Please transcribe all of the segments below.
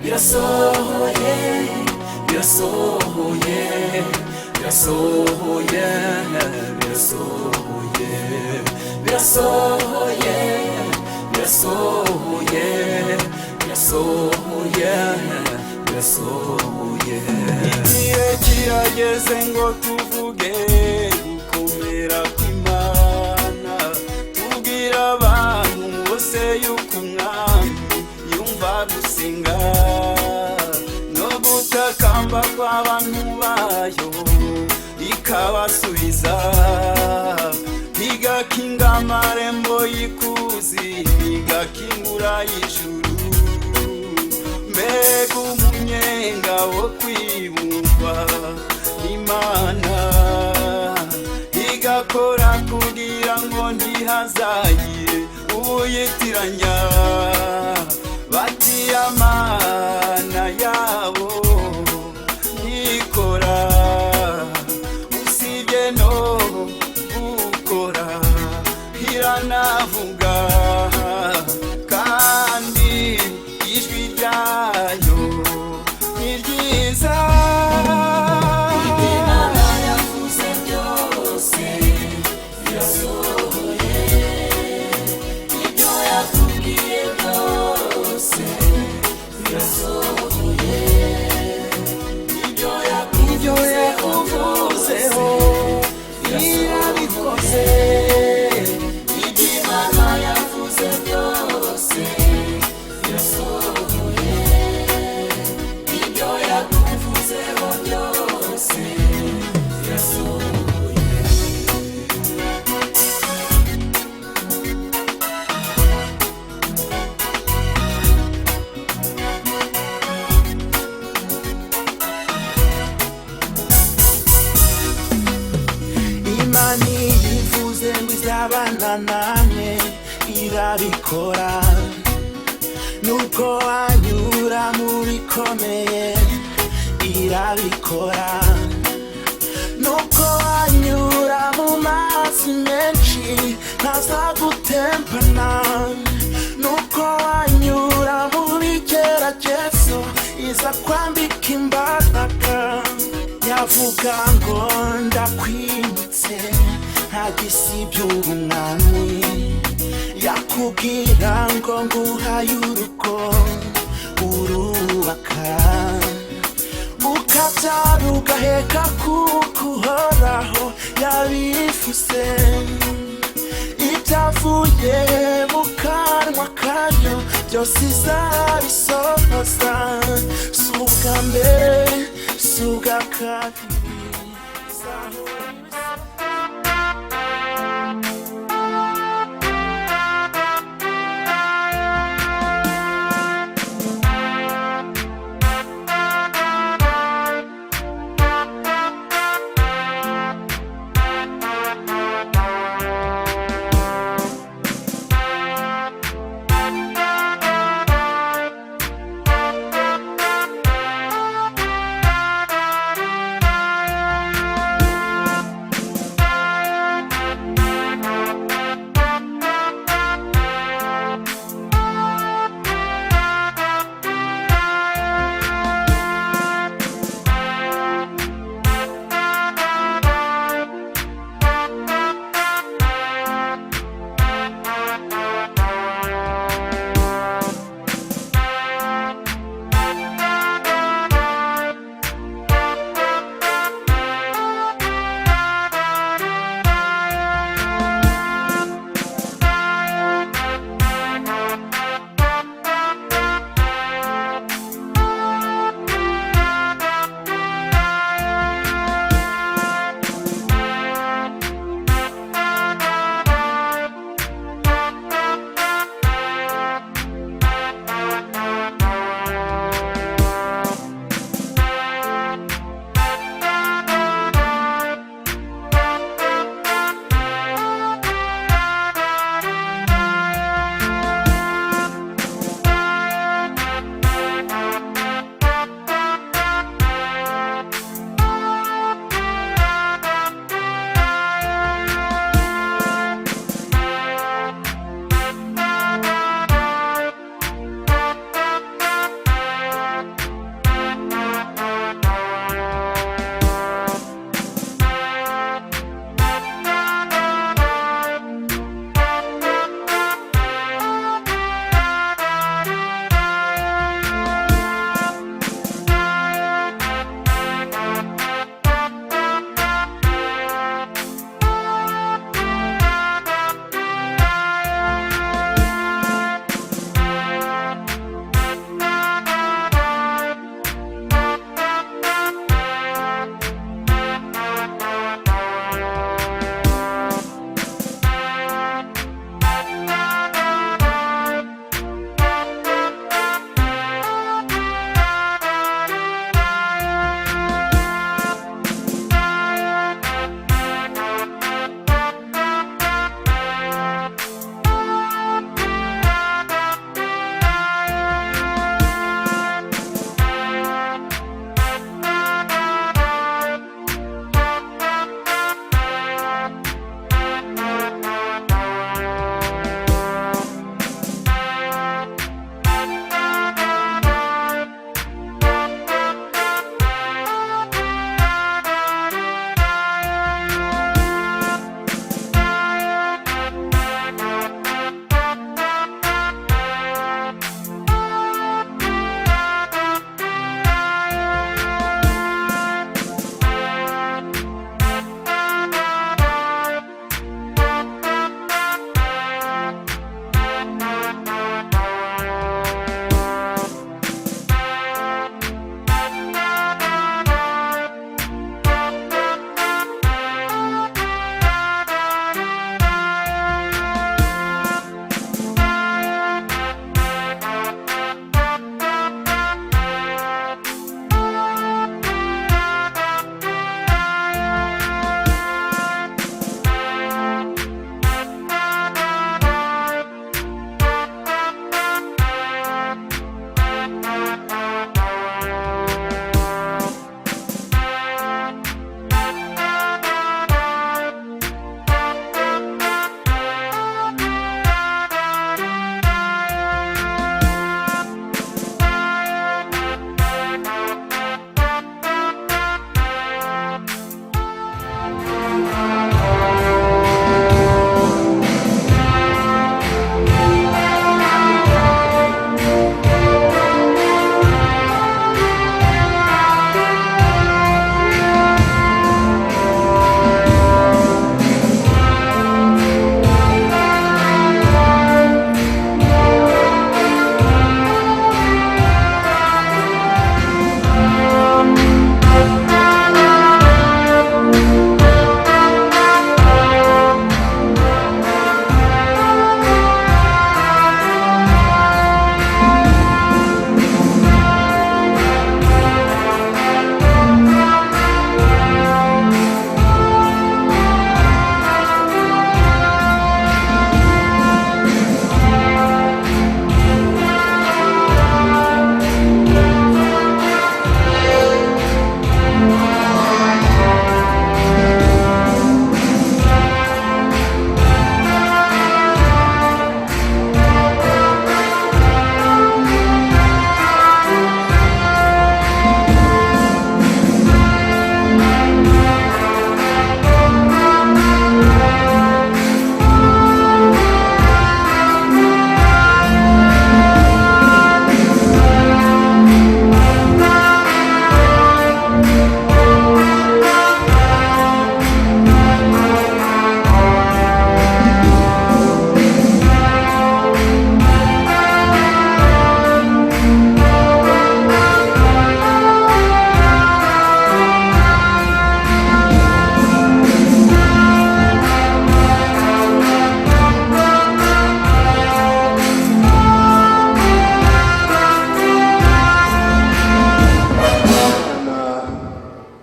birasohoye birasohoye birasohoye birasohoye birasohoye birasohoye birasohoye birasohoye igihe kirageze ngo tuvuge gukomera kw'Imana tubwira abantu bose yuko umwami yumva gusenga no gutakamba kw'abantu bayo ikabasubiza igakinga amarembo y'ikuzi igakingura y'ijuru mbega umunyenga wo kwibumva Imana igakora kugira ngo ntihazagire uyitiranya bati Imana yabo ikora usibye no gukora iranavuga kandi ijwi ryayo ni ryiza Imana yavuze byose birasohoye ibyo yakubwiye byose birasohoye ibyo yakuvuzeho irabikoze ibyo Imana yavuze byose birasohoye ibyo yakuvuzeho byose birasohoye Imana yivuze ngo izabana namwe irabikora nuko wanyura mu bikomeye irabikora nuko wanyura mu mazi menshi ntazagutembana nuko wanyura mu bigeragezo iza kwambika imbaraga yavuga ngo ndakwimitse nta gisibya umwami yakubwira ngo nguhaye urugo urubaka ukabyara ugaheka kuko uhoraho yabivuze ibyavuye mu kanwa kayo byose izabisohoza si ubwa mbere si ubwa kabiri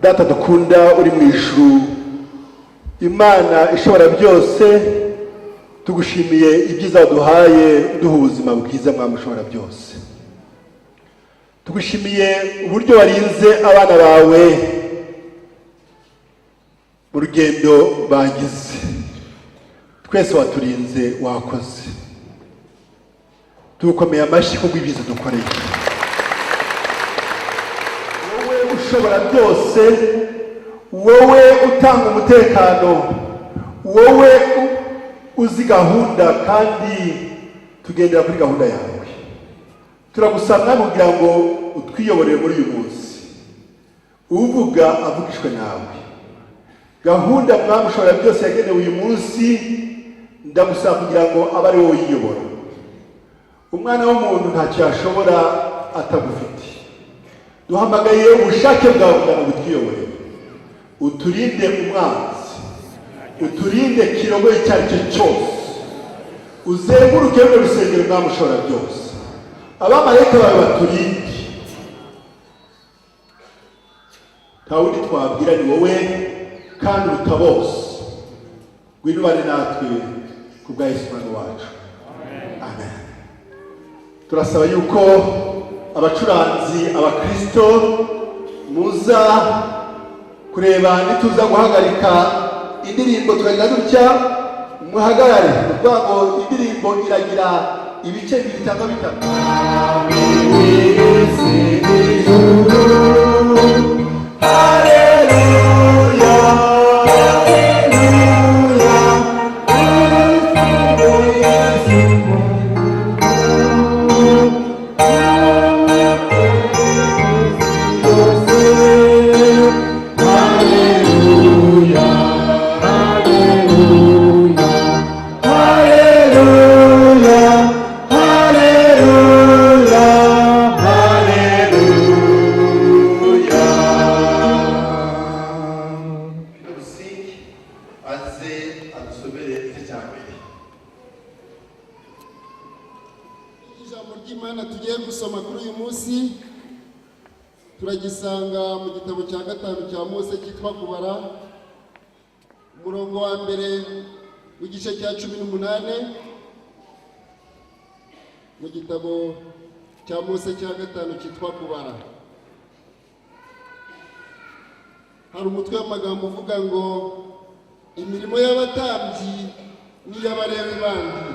data dukunda uri mu ijuru, Imana ishobora byose, tugushimiye ibyiza duhaye duha ubuzima bwiza mwami ushobora byose. Tugushimiye uburyo warinze abana bawe mu rugendo bagize. Twese waturinze, wakoze. Tugukomeye amashyi kubw'ibyiza dukoreye. Wowe ushobora byose, wowe utanga umutekano, wowe uzi gahunda kandi tugendera kuri gahunda yawe. Turagusaba kugira ngo utwiyoborere muri uyu munsi, uvuga avugishwe nawe. Gahunda mwami ushobora byose yagenewe uyu munsi, ndagusaba kugira ngo abe ari wowe uyiyobora. Umwana w'umuntu ntacyo yashobora atagufite. Duhamagaye ubushake bwawe kugira ngo butwiyoborere. Uturinde umwanzi, uturinde kirogoye icyo ari cyo cyose, uzenguruke mu rusengero mwami ushobora byose. Abamarayika bawe baturinde. Nta wundi twabwira ni wowe kandi uruta bose. Ngwino ubane natwe ku bwa Yesu Umwami wacu. Amen. Turasaba yuko abacuranzi, abakristo muza kureba nituza guhagarika indirimbo tukagira dutya, muhagarare kugira ngo indirimbo iragira ibice bibiri cyangwa bitatu. Turagisanga mu gitabo cya gatanu cya Mose cyitwa Kubara, umurongo wa mbere w'igice cya 18. Mu gitabo cya Mose cya gatanu cyitwa Kubara hari umutwe w'amagambo uvuga ngo imirimo y'abatambyi n'iy'abalewi bandi.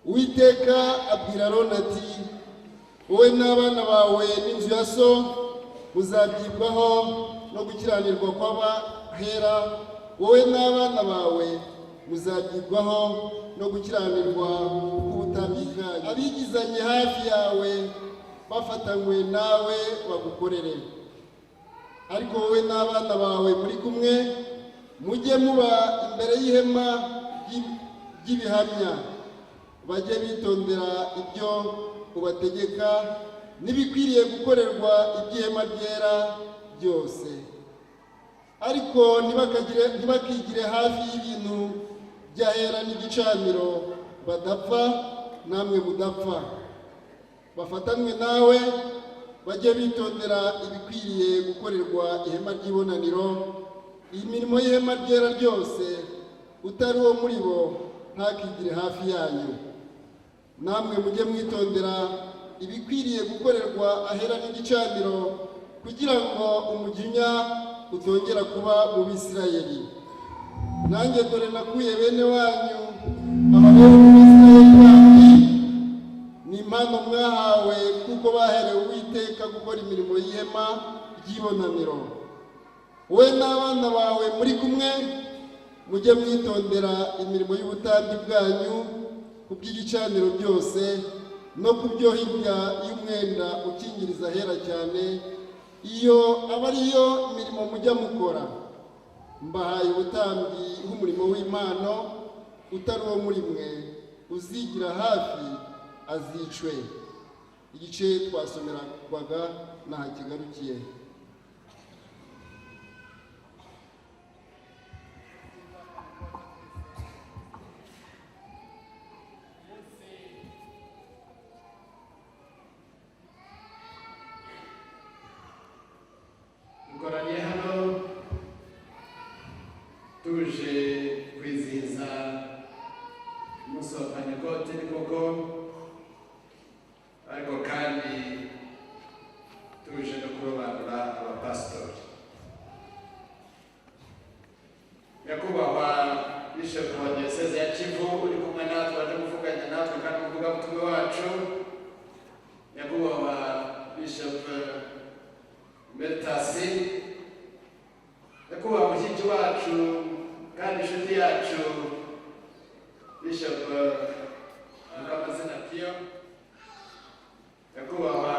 Uwiteka abwira Aroni ati, wowe n'abana bawe n'inzu ya so muzabyibwaho no gukiranirwa kw'abahera, wowe n'abana bawe muzabyibwaho no gukiranirwa k'ubutambyi bwanyu. Abigizanye hafi yawe bafatanywe nawe bagukorere, ariko wowe n'abana bawe muri kumwe mujye muba imbere y'ihema ry'ibihamya, bajye bitondera ibyo ubategeka n'ibikwiriye gukorerwa iby'ihema ryera byose, ariko ntibakigire hafi y'ibintu by'ahera n'igicaniro, badapfa namwe mudapfa. Bafatanywe nawe bajye bitondera ibikwiriye gukorerwa ihema ry'ibonaniro, imirimo y'ihema ryera ryose, utari uwo muri bo ntakigire hafi yanyu. Namwe mujye mwitondera ibikwiriye gukorerwa ahera n'igicaniro, kugira ngo umujinya utongera kuba mu Bisirayeli. Nanjye dore nakuye bene wanyu abahungu b'Isirayeli bandi, ni impano mwahawe kuko baherewe Uwiteka gukora imirimo y'ihema ry'ibonaniro. Wowe n'abana bawe muri kumwe mujye mwitondera imirimo y'ubutambyi bwanyu ku by'igicaniro byose no ku byo hirya y'umwenda ukingiriza ahera cyane, iyo aba ariyo mirimo mujya mukora. Mbahaye ubutambyi nk'umurimo w'impano, utari uwo muri mwe uzigira hafi azicwe. Igice twasomerwaga ntaho kigarukiye. ariko kandi tuje no kurobanura abapasitori. Nyakubahwa Bishop wa Diyoseze ya Kivu uri kumwe natwe waje kuvuganya natwe kandi umuvugabutumwa wacu, Nyakubahwa Bishop Meltasi, Nyakubahwa mushyitsi wacu kandi inshuti yacu Bishop Mukamazina Pio, Nyakubahwa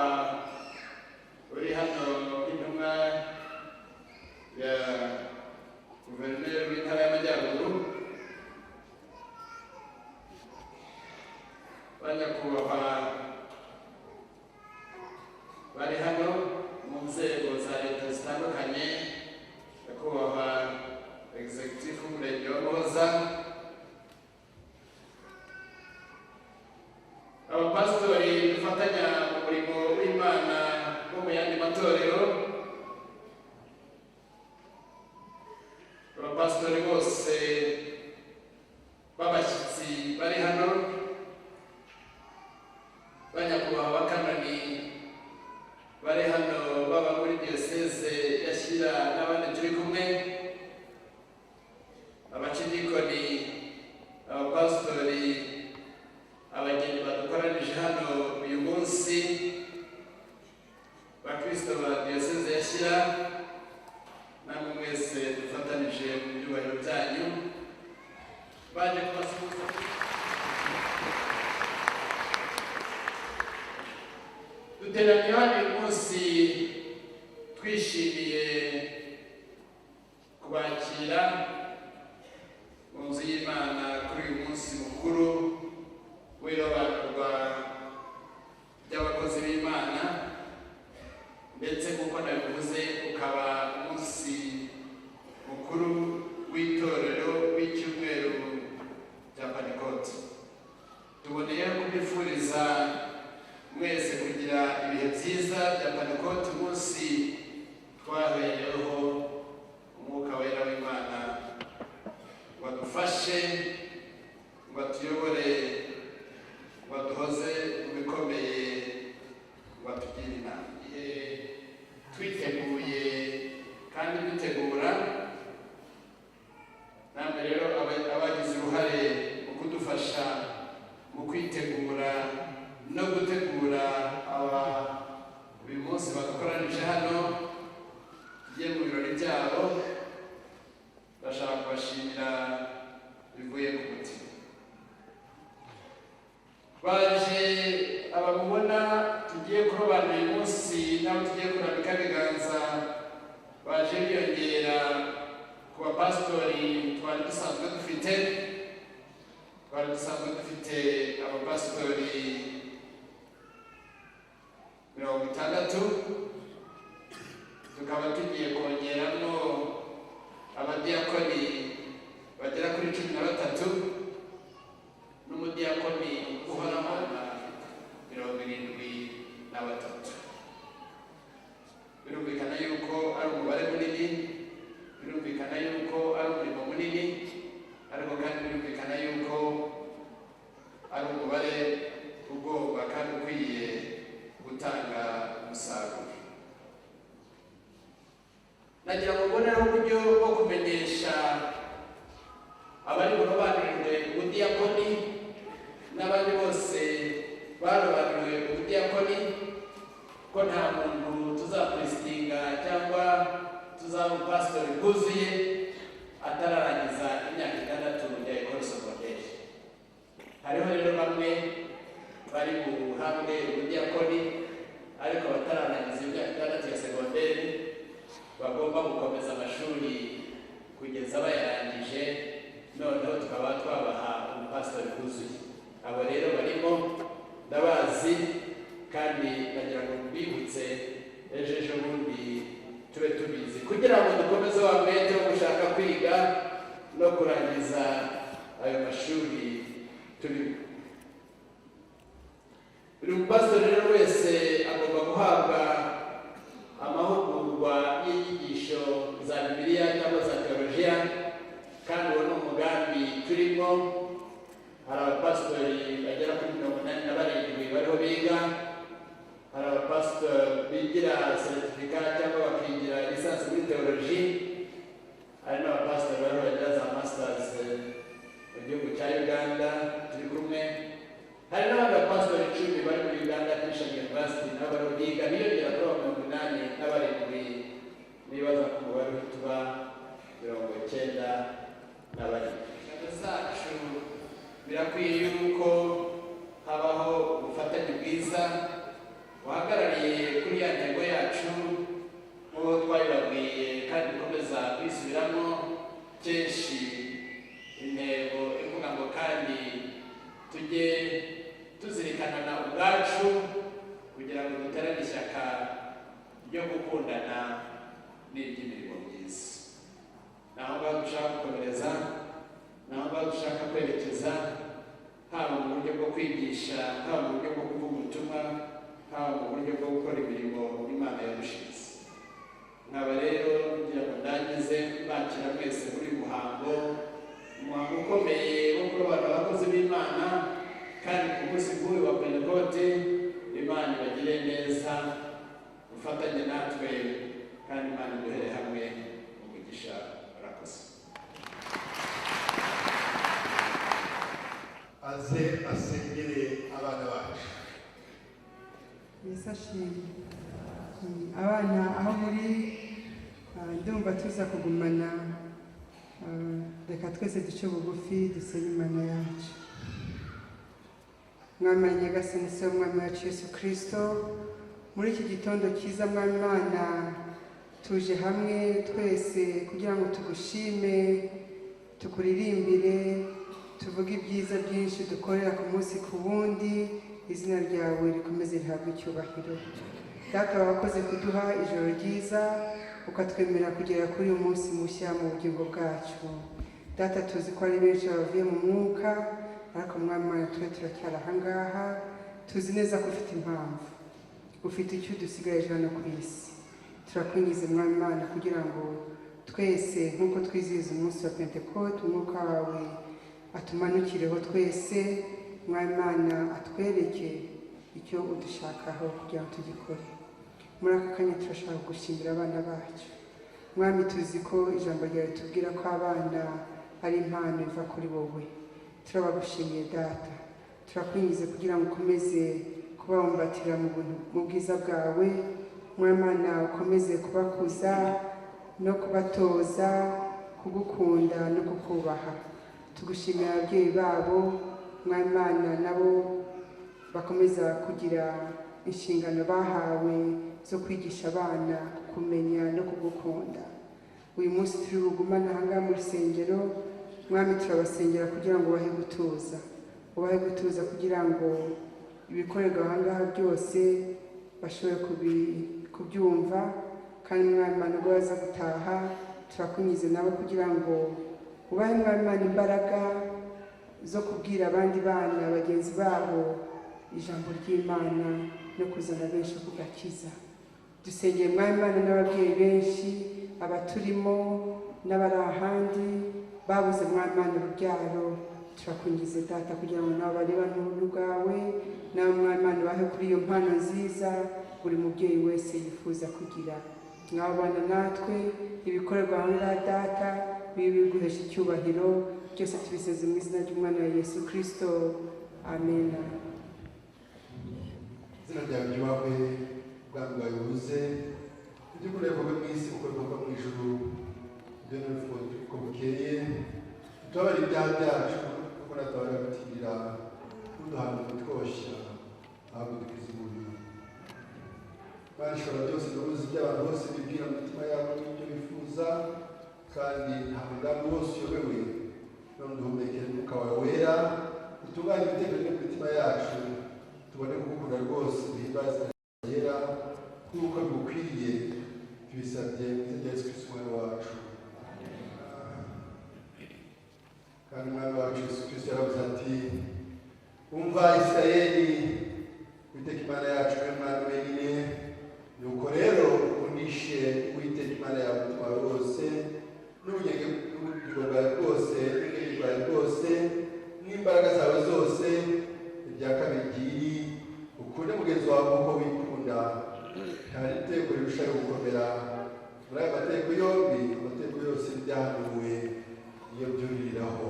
uri hano intumwa ya Guverineri w'Intara y'Amajyaruguru, Banyakubahwa bari hano mu nzego za leta zitandukanye, Nyakubahwa Executive w'Umurenge wa Muhoza, abapasitori dufatanya mu murimo w'Imana bo mu yandi matorero, abapasitori bose b'abashyitsi bari hano, Banyakubahwa bakanoni bari hano baba muri Diyoseze ya Shyira n'abandi turi kumwe, abakidikoni, abapasitori, abageni badukoranije hano uyu munsi, bakristo ba Diyoseze ya Shyira, namwe mwese dufatanije mu byubahiro byanyu baje kubasuhuza. Duteraniye hano uyu munsi twishimiye kubakira mu nzu y'Imana kuri uyu munsi mukuru w'irobanurwa ry'abakozi b'Imana, ndetse nk'uko nabivuze ukaba umunsi mukuru w'itorero w'icyumweru cya Pentekote. Tuboneyeho kubifuriza mwese kugira ibihe byiza bya Pentekote, umunsi twahereyeho umwuka wera w'Imana wadufashe, watuyobore, waduhoze mu bikomeye, watugire inama. Twiteguye kandi dutegura, namwe rero abagize uruhare mu kudufasha mu kwitegura no gutegura uyu munsi badukoranije hano tugiye mu birori byabo, ndashaka kubashimira bivuye ku mutima. Baje abamubona tugiye kurobanura uyu munsi n'abo tugiye kurambika ibiganza, baje biyongera ku bapasitori twari dusanzwe dufite. Twari dusanzwe dufite abapasitori 60, tukaba tugiye kongeramo abadiyakoni bagera kuri 13 n'umudiyakoni uhoraho 73. Birumvikana yuko ari umubare munini, birumvikana yuko ari umurimo munini, ariko kandi birumvikana yuko ari umubare ugomba kandi ukwiye gutanga umusaruro. Nagira ngo mbonereho uburyo bwo kumenyesha abari burobanurwe ubudiyakoni n'abandi bose barobanuriwe ubudiyakoni ko nta muntu tuzapuristinga cyangwa tuzaba umupasitori bwuzuye atararangiza imyaka 6 ya ekole secondaire. Hariho rero bamwe bari buhabwe ubudiyakoni ariko batararangiza imyaka 6 ya secondaire, bagomba gukomeza amashuri kugeza bayarangije, noneho tukaba twabaha umupasitori bwuzuye. Abo rero barimo ndabazi, kandi nagira ngo mbibutse ejo bundi tube tubizi kugira ngo dukomeze wa mwete wo gushaka kwiga no kurangiza ayo mashuri turimo. Buri mupasitori rero wese agomba guhabwa amahugurwa y'inyigisho za Bibiliya cyangwa za teolojiya, kandi uwo ni umugambi turimo. Hari abapasitori bagera kuri 87 bariho biga, n'abapasitori bigira certificat cyangwa bakigira lisansi muri teoloji, hari n'abapasitori bari bagira za masters mu gihugu cya Uganda turi kumwe, hari n'abandi bapasitori 10 bari muri Uganda Christian University nabo bari biga biyongera kuri 80 n'abarindwi nibaza ku mubare tuba 90 n'abarindwi zacu. Birakwiye yuko habaho ubufatanye bwiza buhagarariye kuri ya ntego yacu nk'uko twabibabwiye, kandi dukomeza kwisubiramo kenshi intego ivuga ngo kandi tujye tuzirikana na ubwacu kugira ngo duterane ishyaka ryo gukundana n'iby'imirimo myiza. Naho ngaho dushaka gukomereza, naho ngaho dushaka kwerekeza, haba mu buryo bwo kwigisha, haba mu buryo bwo kuvuga ubutumwa, haba mu buryo bwo gukora imirimo Imana yadushinze. Nkaba rero ngira ngo ndangize bakira mwese muri muhango, umuhango ukomeye wo kurobanura abakozi b'Imana, kandi ku munsi nk'uyu wa Pentekote Imana ibagire neza, ufatanye natwe, kandi Imana iduhere hamwe umugisha. Murakoze. aze asengere abana bacu. Yesu ashimwe. Abana aho muri ndumva tuza kugumana, reka twese duce bugufi dusenge Imana yacu. Mwami nyagasani se umwami wacu Yesu Kristo, muri iki gitondo cyiza mwami Imana tuje hamwe twese kugira ngo tugushime, tukuririmbire, tuvuge ibyiza byinshi dukorera ku munsi ku wundi, izina ryawe rikomeze rihabwe icyubahiro. Data wakoze kuduha ijoro ryiza, ukatwemera kugera kuri uyu munsi mushya mu bugingo bwacu. Data tuzi ko ari benshi bavuye mu mwuka, ariko mwami Imana twe turacyari aha ngaha, tuzi neza ko ufite impamvu, ufite icyo udusigaje hano ku isi. Turakwinjiza mwami Imana kugira ngo twese nk'uko twizihiza umunsi wa Pentekote, umwuka wawe atumanukireho twese, mwami Imana atwereke icyo udushakaho kugira ngo tugikore. Muri aka kanya turashaka gushimira abana bacu. Mwami tuzi ko ijambo ryawe tubwira ko abana ari impano iva kuri wowe. Turabagushimiye Data, turakwinjiza kugira ngo ukomeze kubabumbatira mu bwiza bwawe. Mwami Imana ukomeze kubakuza no kubatoza kugukunda no kukubaha. Tugushimira ababyeyi babo, Mwami Imana nabo bakomeza kugira inshingano bahawe zo kwigisha abana kumenya no kugukunda. Uyu munsi turi bugumana aha ngaha mu rusengero, Mwami turabasengera kugira ngo ubahe gutuza, ubahe gutuza kugira ngo ibikorerwa aha ngaha byose bashobore kubyumva, kandi Mwami Imana ubwo baza gutaha turakunyize nabo kugira ngo ubahe Mwami Imana imbaraga zo kubwira abandi bana bagenzi babo ijambo ry'Imana no kuzana benshi ku gakiza. Dusengeye Mwami Imana n'ababyeyi benshi, abaturimo n'abari ahandi babuze Mwami Imana urubyaro, turakungize Data kugira ngo nabo barebane ubuntu bwawe, nawe Mwami Imana ubahe kuri iyo mpano nziza buri mubyeyi wese yifuza kugira. Mwabana natwe, ibikorerwa aha ngaha Data bibe biguhesha icyubahiro, byose tubiseze mu izina ry'umwana wa Yesu Kristo, amen. Izina ryawe ryubahwe, ubwami bwawe buze, ibyo ukora bikorwe mu isi uko bikorwa mu ijuru. Ibyo nifuza uko bukeye, tubabarire ibyaha byacu kuko natwe barabitigirira, ntuduhane kutwoshya ahubwo dukize umubiri. Mana ishobora byose, n'ubuzi by'abantu bose bibwira mu mitima yabo n'ibyo bifuza, kandi nta mugambi wose uyobewe. None duhumekere umwuka wawe wera, utunganye ibitekerezo byo mu mitima yacu, tubone kugukunda rwose, duhimbaze yera kuko bigukwiriye. Tubisabye mu izina rya Yesu Kristo umwami wacu. Kandi umwami wacu Yesu Kristo yaravuze ati, umva Isirayeli, Uwiteka Imana yacu niwe Mana wenyine. Nuko rero ukundishe Uwiteka Imana yawe umutima wawe wose, n'ubugingo bwawe bwose, n'ubwenge bwawe bwose, n'imbaraga zawe zose. Irya kabiri ryiri, ukunde mugenzi wawe nk'uko wikunda. hari itegeko rirushaho gukomera muri aya mategeko yombi. Amategeko yose byahanuwe iyo byuriraho.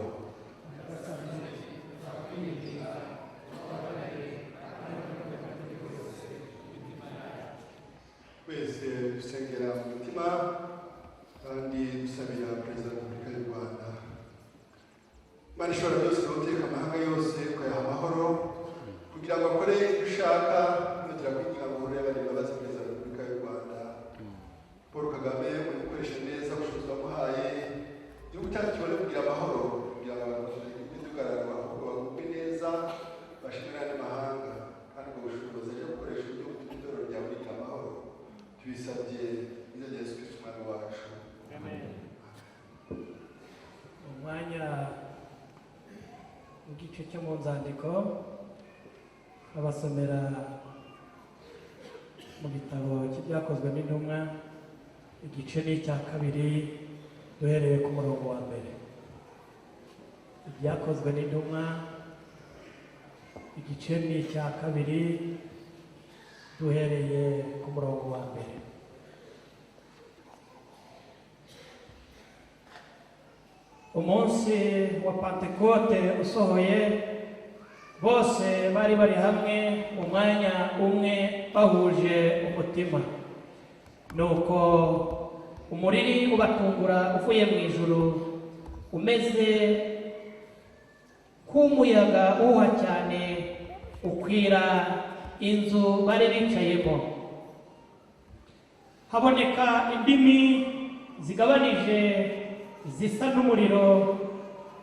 Twese dusengera mu mutima kandi dusabira Perezida wa Repubulika y'u Rwanda. Imana ishobora byose guteka amahanga yose ukayaha amahoro kugira ngo akore ibyo ushaka, kugira ngo igihe amahoro y'abandi babaze Perezida wa Repubulika y'u Rwanda Paul Kagame mu gukoresha neza ubushobozi wamuhaye, igihugu cyacu kibone kugira amahoro, kugira ngo abantu bidugaragara ahubwo bagubwe neza, bashimire n'andi mahanga, kandi ubwo bushobozi bwo gukoresha uburyo butuma itorero ryawe rigira amahoro tubisabye izina rya Yesu Kristo umwami wacu. Amen. Umwanya igice cyo mu nzandiko abasomera mu gitabo cy'ibyakozwe n'intumwa, igice ni icya kabiri duhereye ku murongo wa mbere. Ibyakozwe n'intumwa igice ni icya kabiri duhereye ku murongo wa mbere. Umunsi wa Pentekote usohoye, bose bari hamwe mu mwanya umwe bahuje umutima. Nuko umuriri ubatungura uvuye mu ijuru, umeze nk'umuyaga uhuha cyane, ukwira inzu bari bicayemo. Haboneka indimi zigabanije zisa n'umuriro,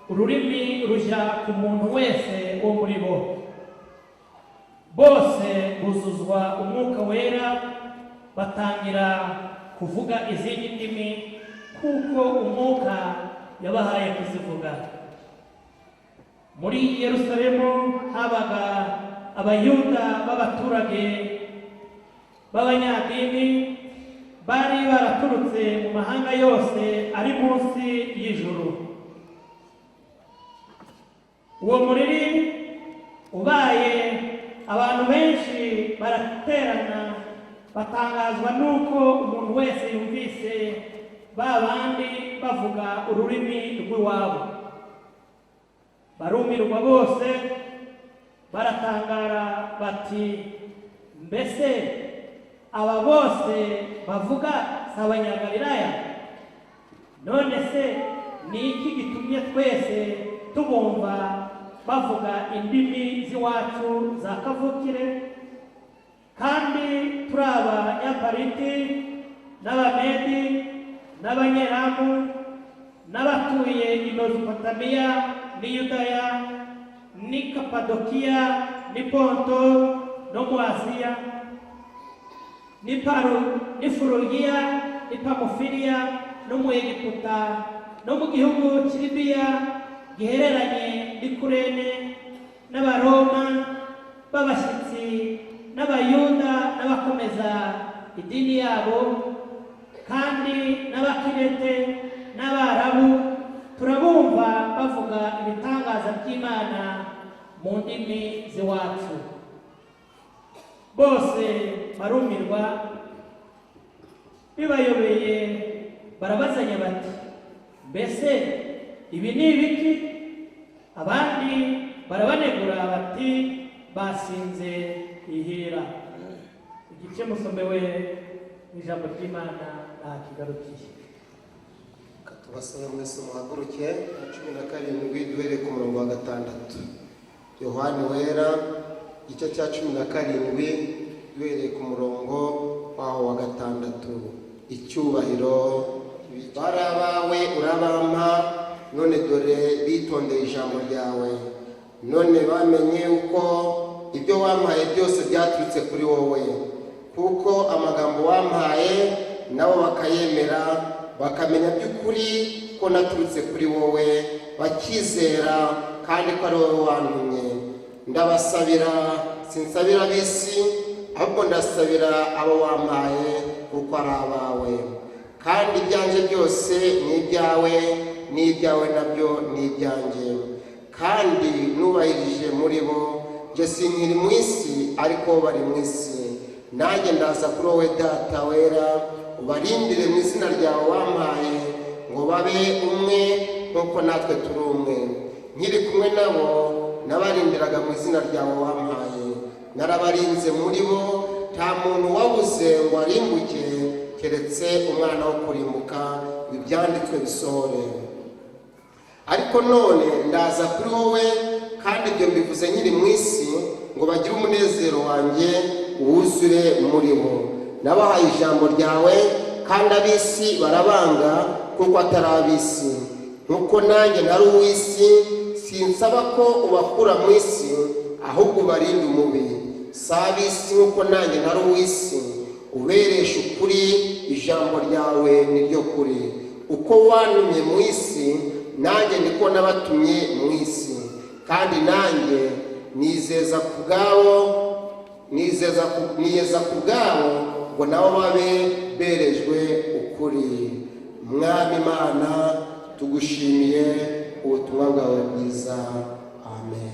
ururimi rujya ku muntu wese wo muri bo. Bose buzuzwa umwuka wera, batangira kuvuga izindi ndimi kuko umwuka yabahaye kuzivuga. Muri Yerusalemu habaga abayuda b'abaturage b'abanyadini bari baraturutse mu mahanga yose ari munsi y'ijuru. Uwo muriri ubaye, abantu benshi baraterana, batangazwa nuko umuntu wese yumvise ba bandi bavuga ururimi rw'iwabo. Barumirwa bose, baratangara bati, mbese aba bose bavuga si Abanyagalilaya? None se ni iki gitumye twese tubumva bavuga indimi z'iwacu za kavukire? Kandi turi Abanyapariti n'Abamedi n'Abanyeramu n'abatuye i Mesopotamiya n'i Yudaya n'i Kapadokiya n'i Ponto no mu Asiya n'i Furugiya n'i Pamufiliya no mu Egiputa no mu gihugu cy'Ilibiya gihereranye n'i Kurene, n'Abaroma b'abashyitsi n'Abayuda n'abakomeza idini yabo, kandi n'Abakirete n'Abarabu, turabumva bavuga ibitangaza by'Imana mu ndimi z'iwacu. Bose barumirwa, bibayobeye barabazanya bati, mbese ibi ni ibiki? Abandi barabanegura bati, basinze ihira. Igice musomewe ijambo ry'Imana ntakigarukiye. Tubasaba mwese muhaguruke. 17 duhereye ku murongo wa 6. Yohani wera igice cya 17 duhereye ku murongo waho wa 6. Icyubahiro barabawe urabampa, none dore bitondeye ijambo ryawe. None bamenye uko ibyo wampaye byose byaturutse kuri wowe, kuko amagambo wampaye nabo bakayemera, bakamenya by'ukuri ko naturutse kuri wowe, bakizera kandi ko ari wowe wantumye. Ndabasabira, sinsabira ab'isi, ahubwo ndasabira abo wampaye kuko ari abawe. Kandi ibyanjye byose ni ibyawe, n'ibyawe nabyo ni ibyanjye. Kandi nubahirije muri bo, njye sinkiri mu isi ariko bari mu isi. nanjye ndaza kuri wowe data wera ubarindire mu izina ryawe wampaye ngo babe umwe nk'uko natwe turi umwe. Nkiri kumwe nabo nabarindiraga mu izina ryawe wampaye, narabarinze muri bo, nta muntu wabuze ngo arimbuke keretse umwana wo kurimbuka, ibyanditswe bisohore. Ariko none ndaza kuri wowe, kandi ibyo mbivuze nkiri mu isi, ngo bagire umunezero wanjye wuzure muri bo. Nabahaye ijambo ryawe, kandi ab'isi barabanga kuko atari ab'isi. Nk'uko nanjye nari uw'isi, sinsaba ko ubakura mu isi, ahubwo ubarinde umubi. Si ab'isi nk'uko nanjye nari uw'isi, uberesha ukuri, ijambo ryawe ni ryo kuri. Uko wantumye mu isi, nanjye niko nabatumye mu isi, kandi nanjye nizeza ku bwabo ngo nabo babe berejwe ukuri. Mwami Imana, tugushimiye ubutumwa bwawe bwiza. Amen.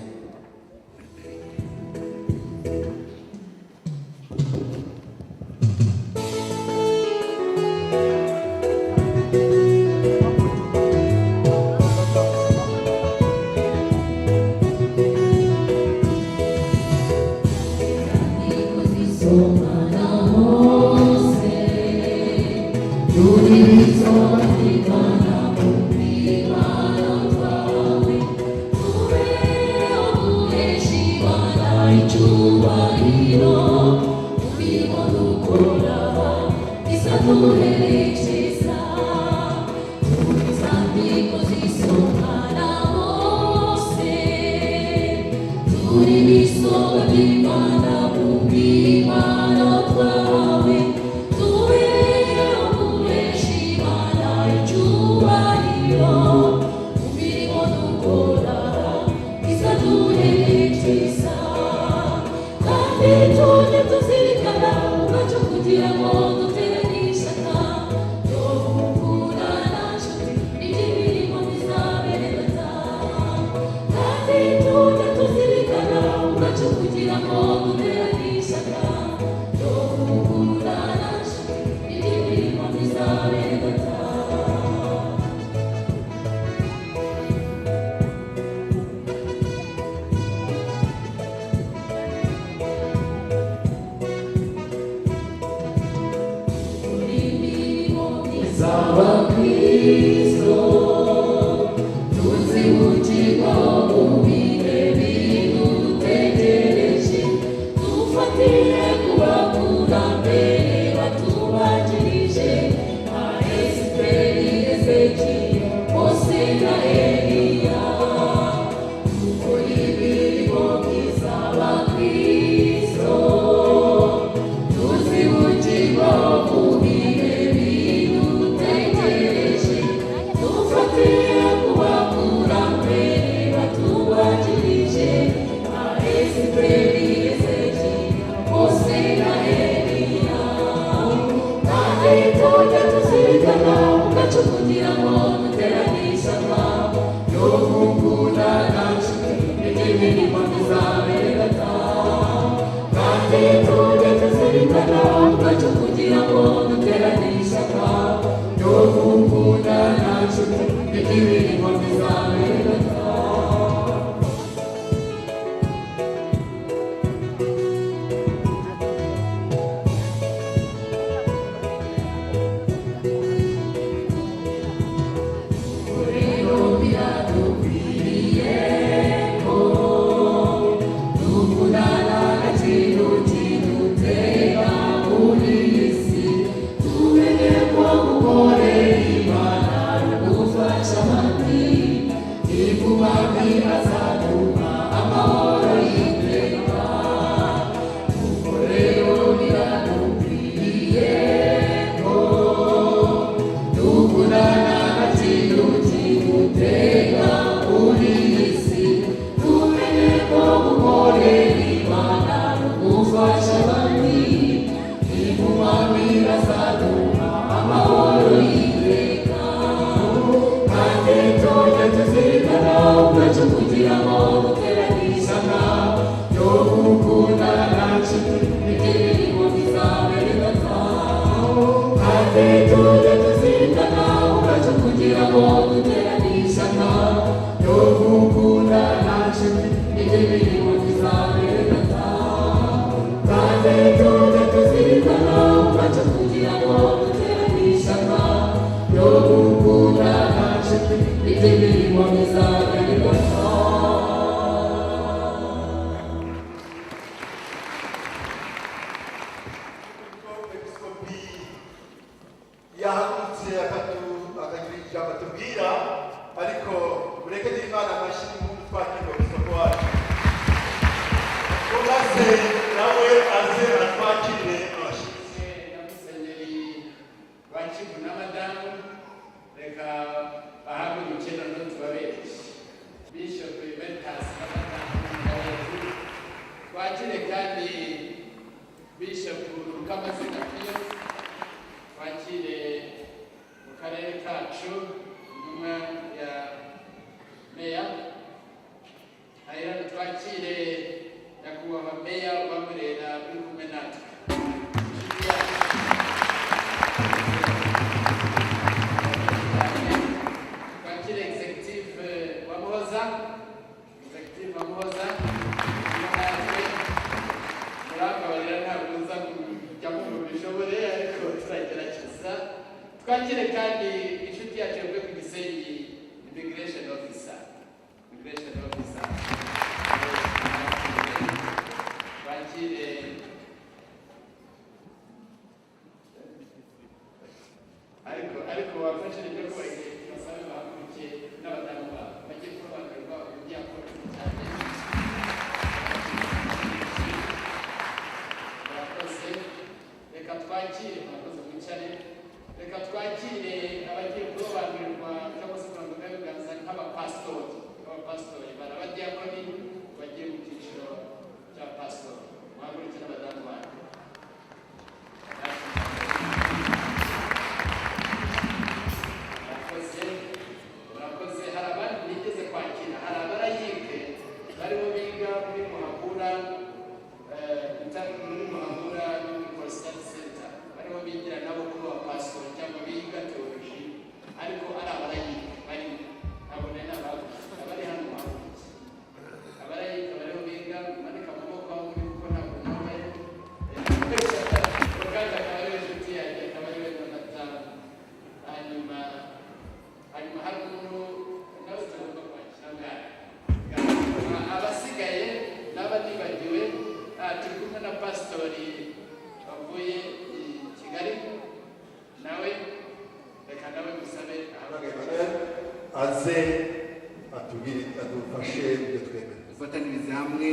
ruk'amazina piyo twakire mu karere kacu intumwa ya meya hanyuma twakire nyakubahwa meya wa Burera uri kumwe natwe twakire executive wa Muhoza murakabarira ntabwo nza kujya mu bishobore ariko turagerageza twakire kandi inshuti yacu yavuye ku Gisenyi immigration officer twakire ariko wafashe ibyo kubaka basabe bahaguruke n'abadamu babo bagiye kubabarirwa uburyakora cyane murakoze reka twakire murakoze mwicare reka twakire abagiye kurobanurwa cyangwa se kugira ngo biganza nk'abapasitori bari abadiyakoni bagiye mu cyiciro cya pasitori muhaguruke n'abadamu babo murakoze hari abandi bigeze kwakira hari abarayike bariho biga muri Muhabura University Center bariho bigira nabo kuba abapasitori cyangwa biga teoloji ariko ari abarayike bari nabone abari hano muhaguruke abarayike bariho biga manika amaboko aho muri kuko ntabwo nawe kandi akaba ariwe inshuti yanjye akaba ariwe Jonathan hanyuma hari umuntu nawe tugomba kwakira abasigaye n'abanibagiwe turi kumwe na pasitori wavuye i Kigali nawe reka nawe gusabe aze atubwire adufashe ibyo twemera dufatanirize hamwe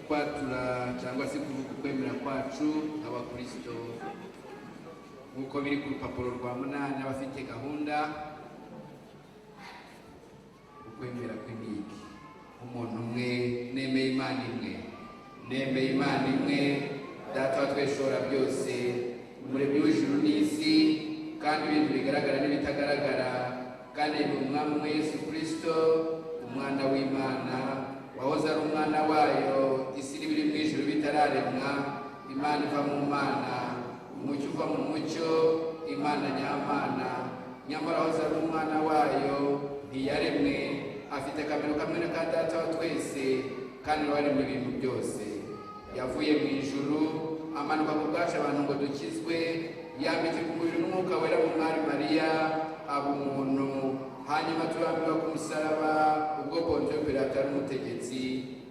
kwatura cyangwa se kuvuga ukwemera kwacu nk'abakristo nk'uko biri ku rupapuro rwa 8 abafite gahunda ukwemera kw'imigi umuntu umwe nemeye Imana imwe data wa tweshora byose umuremyi w'ijuru n'isi kandi ibintu bigaragara n'ibitagaragara kandi ni umwami umwe Yesu Kristo umwana w'Imana wahoze ari umwana wayo isi n'ibiri mu ijuru bitararemwa Imana iva mu Mana umucyo uva mu mucyo Imana nyamana nyamara wahoze ari umwana wayo ntiyaremwe afite akamero kamwe na ka data wa twese kandi waremye ibintu byose yavuye mu ijuru amanuka ku bwacu abantu ngo dukizwe yambitse ku mujuru n'umwuka wera mu mwari Mariya aba umuntu hanyuma turambirwa ku musaraba ubwo Pontiyo Pilato ari umutegetsi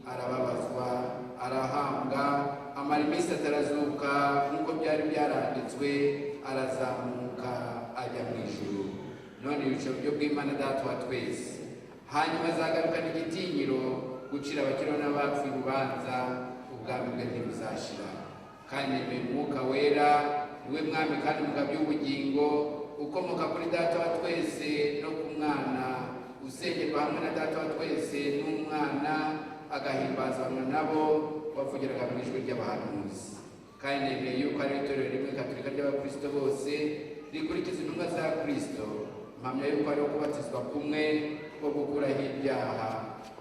arababazwa arahambwa amara iminsi atarazuka nk'uko byari byaranditswe arazamuka ajya mu ijuru none yicaye iburyo bw'Imana data wa twese hanyuma azagarukana igitinyiro gucira abakiriho n'abapfuye urubanza ubwami bwe ntibuzashira kandi nemeye umwuka wera niwe mwami kandi mugabye w'ubugingo ukomoka kuri data wa twese no ku mwana usengerwa hamwe na data wa twese n'umwana agahimbazanwa nabo bavugiraga mu ijwi ry'abahanuzi kandi nemeye yuko ari itorero rimwe katolika ry'abakristo bose rikurikiza intumwa za Kristo mpamya yuko ariho kubatizwa kumwe ko gukuraho ibyaha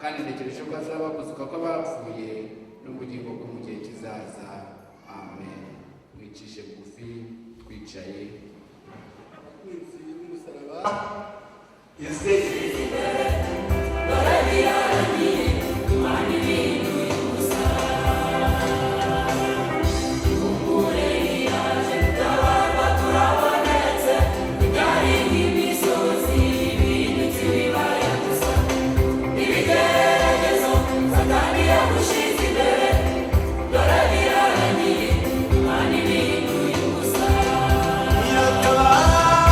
kandi ntekereje ko azaba kuzuka ko bapfuye n'ubugingo bwo mu gihe kizaza amen mwicishe bugufi twicaye ize Iratabara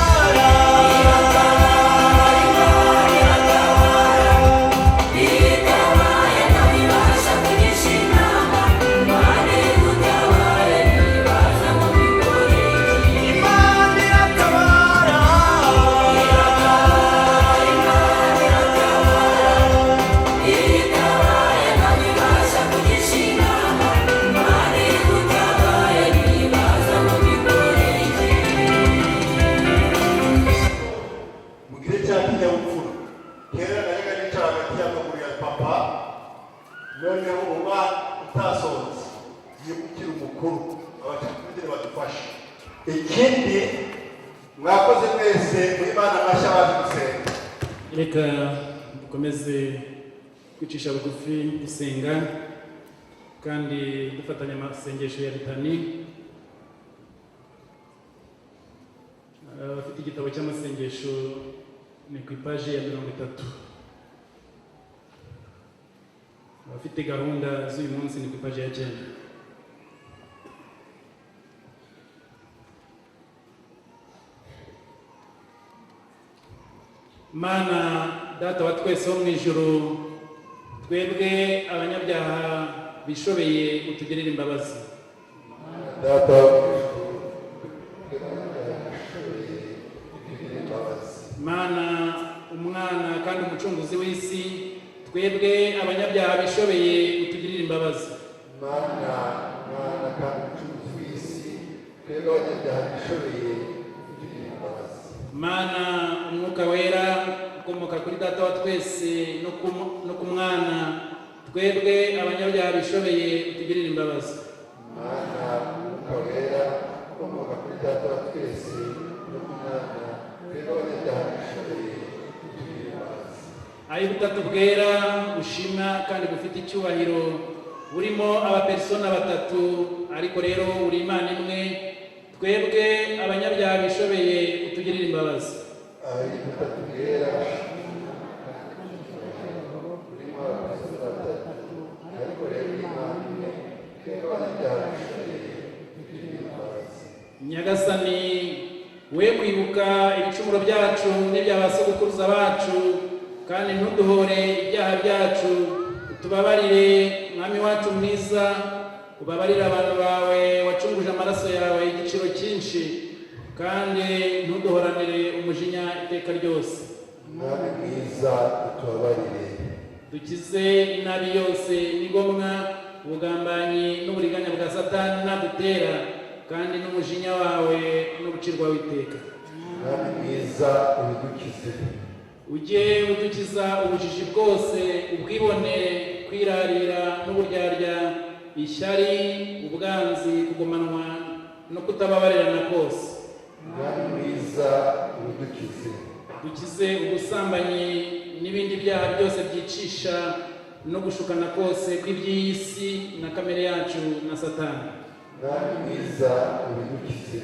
amashyi. Ikindi mwakoze mwese mu Imana amashyi abaje gusenga. Reka dukomeze kwicisha bugufi gusenga kandi dufatanya amasengesho ya litani. Abafite igitabo cy'amasengesho ni ku ipaji ya 30. Abafite gahunda z'uyu munsi ni ku ipaji ya 9. Mana data wa twese wo mu ijuru, twebwe abanyabyaha bishobeye utugirire imbabazi. Data Mana umwana kandi umucunguzi w'isi, twebwe abanyabyaha bishobeye utugirire imbabazi. Mana kandi umucunguzi w'isi, twebwe abanyabyaha bishobeye utugirire imbabazi. Mana umwuka wera ukomoka kuri data wa twese no ku mwana, twebwe abanyabyaha bishobeye utugirire imbabazi. Mana umwuka wera ukomoka kuri data wa twese no ku mwana, twebwe abanyabyaha bishobeye utugirire imbabazi. Ayo butatu bwera bushima kandi bufite icyubahiro, burimo abapersona batatu ariko rero uri Imana imwe, twebwe abanyabyaha bishobeye utugirire imbabazi. Ayo butatu bwera burimo abapersona batatu ariko rero Imana imwe, twebwe abanyabyaha bishobeye utugirire imbabazi. Nyagasani, we kwibuka ibicumuro byacu n'ibya basogokuruza bacu, kandi ntuduhore ibyaha byacu, utubabarire mwami wacu mwiza, ubabarire abantu bawe wacunguje amaraso yawe igiciro cyinshi, kandi ntuduhoranire umujinya iteka ryose. Mwami mwiza utubabarire. Dukize inabi yose n'igomwa, ubugambanyi n'uburiganya bwa Satani nadutera, kandi n'umujinya wawe no gucirwa witeka. Mwami mwiza ubidukize. Ujye udukiza ubujiji bwose, ubwibone, kwirarira n'uburyarya, ishyari, ubwanzi, kugumanwa no kutababarirana kose. Mwami mwiza ubidukize. Dukize ubusambanyi n'ibindi byaha byose byicisha no gushukana kose kw'iby'iyi si na kamere yacu na Satani. Mwami mwiza ubidukize.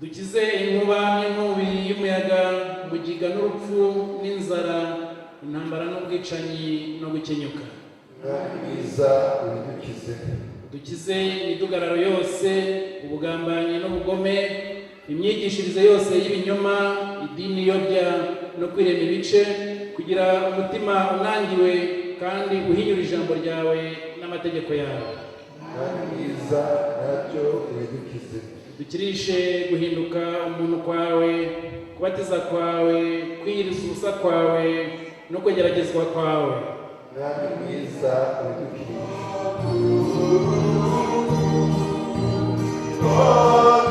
Dukize inkuba n'inkubi y'umuyaga, umugiga n'urupfu n'inzara, intambara n'ubwicanyi no gukenyuka. Mwami mwiza ubidukize. Dukize imidugararo yose, ubugambanyi n'ubugome, imyigishirize yose y'ibinyoma, idini iyobya no kwirema ibice, kugira umutima unangiwe kandi uhinyura ijambo ryawe n'amategeko yawe. Mwami mwiza nabyo ubidukize. Dukirishe guhinduka umuntu kwawe, kubatiza kwawe, kwiyiriza ubusa kwawe no kugeragezwa kwawe. Mwami mwiza ubidukize. Oh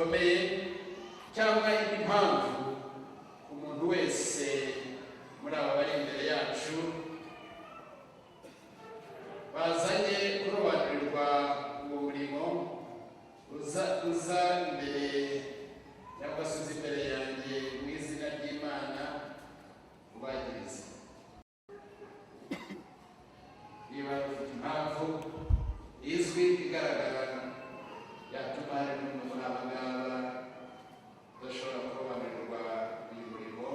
gikomeye cyangwa indi mpamvu umuntu wese muri aba bari imbere yacu bazanye kurobanurirwa uwo murimo uza imbere cyangwa se uza imbere yanjye mu izina ry'Imana ubagiriza. Niba ufite impamvu izwi igaragara yatuma hari n'umuntu muri aba ngaba udashobora kurobanurirwa uyu murimo,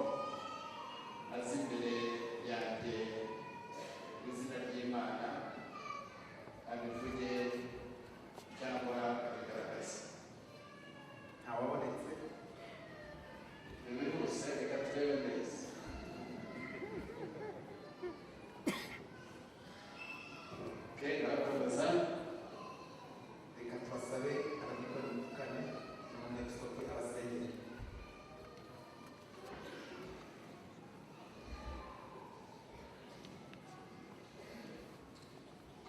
aza imbere yanjye mu izina ry'Imana abivuge cyangwa abigaragaze. Ntawabonetse? Bihuse reka turebe neza. Nakomeza reka tubasabe abagikora umukane none dusohoke abasengeri.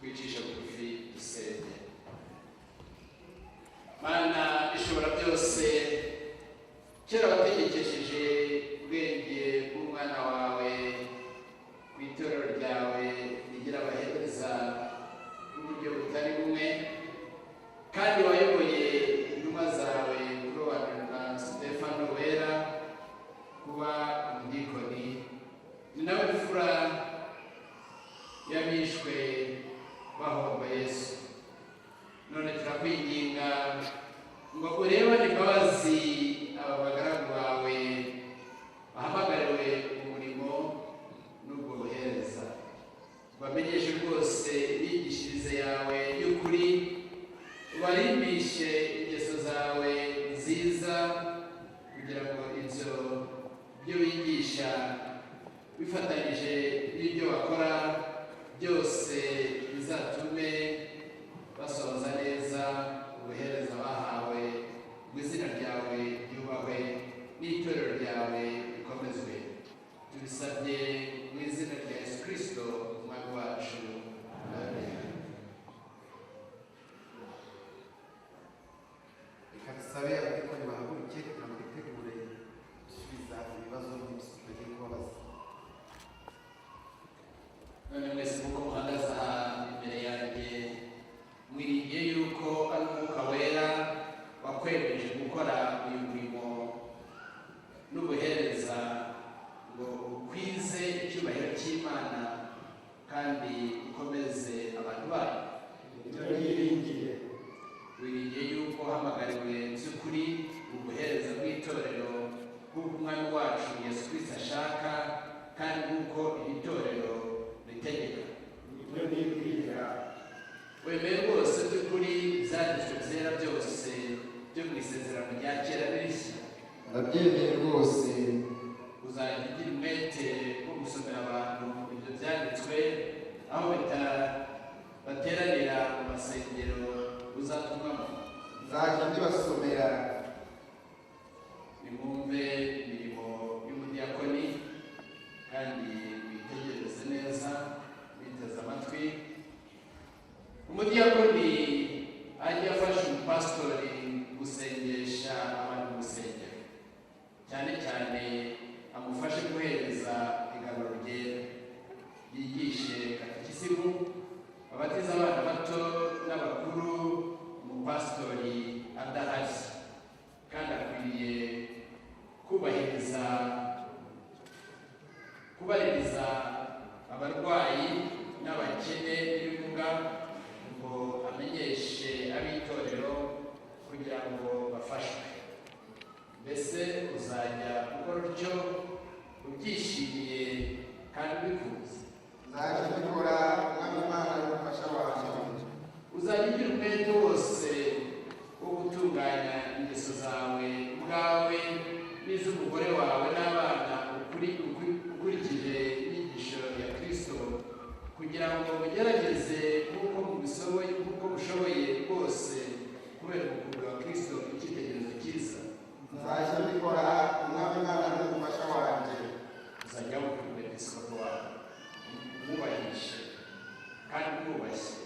Kwicisha bugufi dusenge. Mana ishobora byose, kera wategekesheje ubwenge bw'umwana wawe ku itorero ryawe rigira abahereza uburyo butari bumwe, kandi wayoboye intumwa zawe kurobanurira Stefano wera kuba umudikoni, ni nawe mfura y'abishwe bahomba Yesu. None turakwinginga ngo urebane imbabazi aba bagaragu bawe bahamagariwe umurimo n'ubwo buhereza, bamenyeshe rwose imyigishirize yawe y'ukuri, ubarimbishe ingeso zawe nziza, kugira ngo ibyo bigisha bifatanyije n'ibyo bakora byose bizatume basohoza neza ubuhereza bahawe, mu izina ryawe ryubahwe n'itorero ryawe rikomezwe. Tubisabye mu izina rya Yesu Kristo umwami wacu. Amen. Reka dusabe abadikoni bahaguruke kugira ngo bitegure gusubiza ibibazo n'ibisubizo tugiye kubabaza. None mwese kuko muhagaze aha imbere yanjye, mwiringiye yuko ari umwuka wera wakwemeje gukora uyu murimo n'ubuhereza ngo ukwize icyubahiro cy'Imana kandi ukomeze abantu bayo. Wiringiye yuko hamagariwe by'ukuri ubuhereza bw'itorero nk'uko umwami wacu Yesu Kristo ashaka kandi nk'uko iri torero ritegeka. Wemeye rwose by'ukuri ibyanditswe byera byose byo mu isezerano rya kera n'irishya? Ndabyemeye rwose. Uzajya ugira umwete wo gusomera abantu ibyo byanditswe aho bateranira mu masengero uzatumwamo. Nzajya ndibasomera. Nimwumve imirimo y'umudiyakoni kandi mwitegereze neza mwiteze amatwi. Umudiyakoni ajya afasha umupasitori gusengesha abantu mu rusengero, cyane cyane amufashe guhereza igaruro ryera, yigishe katekisimu, abatiza abana bato n'abakuru umupasitori adahari, kandi akwiriye kubaririza abarwayi n'abakene n'ibimuga, ngo amenyeshe ab'itorero kugira ngo bafashwe. Mbese uzajya ukora utyo ubyishimiye kandi bikunze? Nzajya mbikora umwami Imana n'umufasha wanjye. Uzajya ugira umwete wose wo gutunganya ingeso zawe ubwawe n'iz'umugore wawe n'abana ukurikije inyigisho ya Kristo, kugira ngo mugerageze nk'uko mushoboye rwose kubera umukobwa wa Kristo icyitegererezo cyiza. Nzajya mbikora umwami Imana n'umufasha wanjye. Uzajya wumva episkopi wawe umwubahishe kandi umwubashye,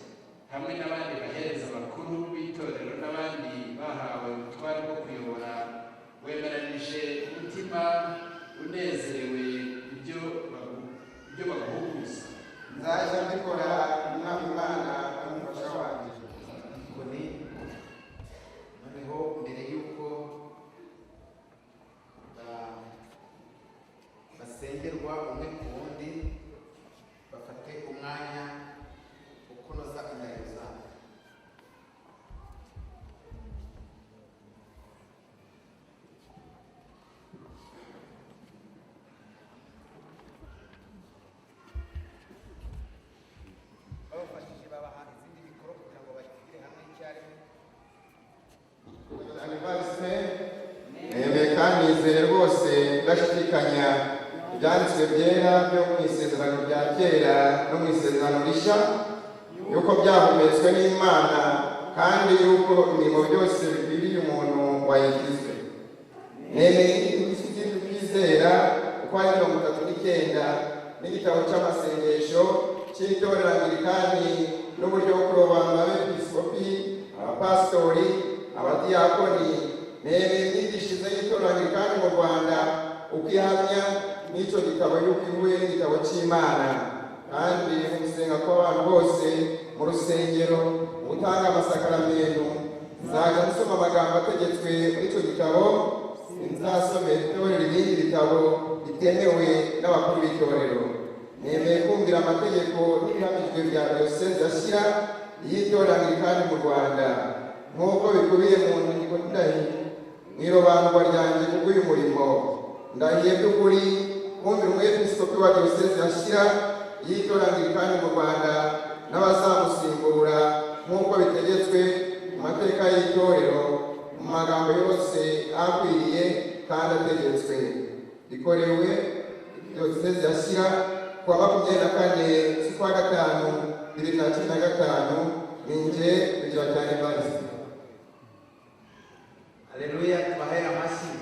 hamwe n'abandi bahereza bakuru b'itorero n'abandi bahawe ubutware bwo kuyobora umwe ku wundi bafate umwanya wo kunoza indahiro zabo. babafashije babaha izindi mikoro kugira ngo bashyire hamwe icyarimwe. Nemeye kandi nizeye rwose ndashidikanya ibyanditswe byera byo mu isezerano rya kera no mu isezerano rishya yuko byahumetswe n'Imana kandi yuko imirimo byose bikwiriye umuntu wayigizwe. Nemeye ifite kwizera uko ari 39 n'igitabo cy'amasengesho cy'itorero Anglikani n'uburyo bwo kurobanura abepiskopi, abapasitori, abadiyakoni. Nemeye imyigishirize y'itorero Anglikani mu Rwanda ukihamya n'icyo gitabo yuko ihuye n'igitabo cy'Imana, kandi mu gusenga kw'abantu bose mu rusengero mu gutanga amasakaramentu nzaga nsoma amagambo ategetswe muri icyo gitabo, nzasomera itorero ibindi bitabo bitemewe n'abakuru b'itorero. Nemeye kumvira amategeko n'ibihamijwe bya diyoseze ya Shyira y'itorero Anglikani mu Rwanda nk'uko bikubiye mu nyandiko ndahiro mu irobanurwa ryanjye kubw'uyu murimo. Ndahiye by'ukuri kumvira umwepiskopi wa diyoseze ya Shyira y'itorero Anglikani mu Rwanda n'abazamusimbura nk'uko bitegetswe mu mateka y'itorero mu magambo yose akwiriye kandi ategetswe. Bikorewe diyoseze ya Shyira kuwa 24 z'ukwa gatanu 2015. Ninjye kugira cyane mbazi. Haleluya, tubahe amashyi.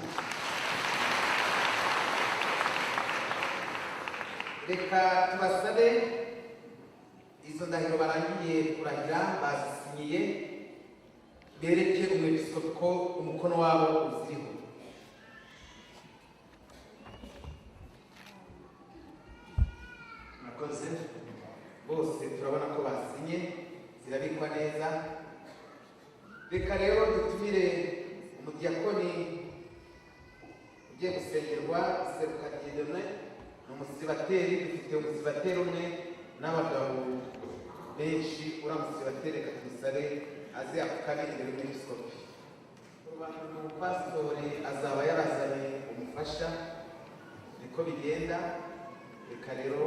Reka tubasabe izo ndahiro barangiye kurahira bazisinyiye bereke umwepiskopi ko umukono wabo uziriho. Murakoze bose, turabona ko basinye, zirabikwa neza. Reka rero dutumire umudiyakoni ugiye gusengerwa Serukadiyedone, ni umusibateri. Dufite umusibateri umwe n'abagabo benshi. uriya musibateri reka tumusabe aze apfukame imbere y'umwepiskopi. Umupasitori azaba yarazanye umufasha, niko bigenda. Reka rero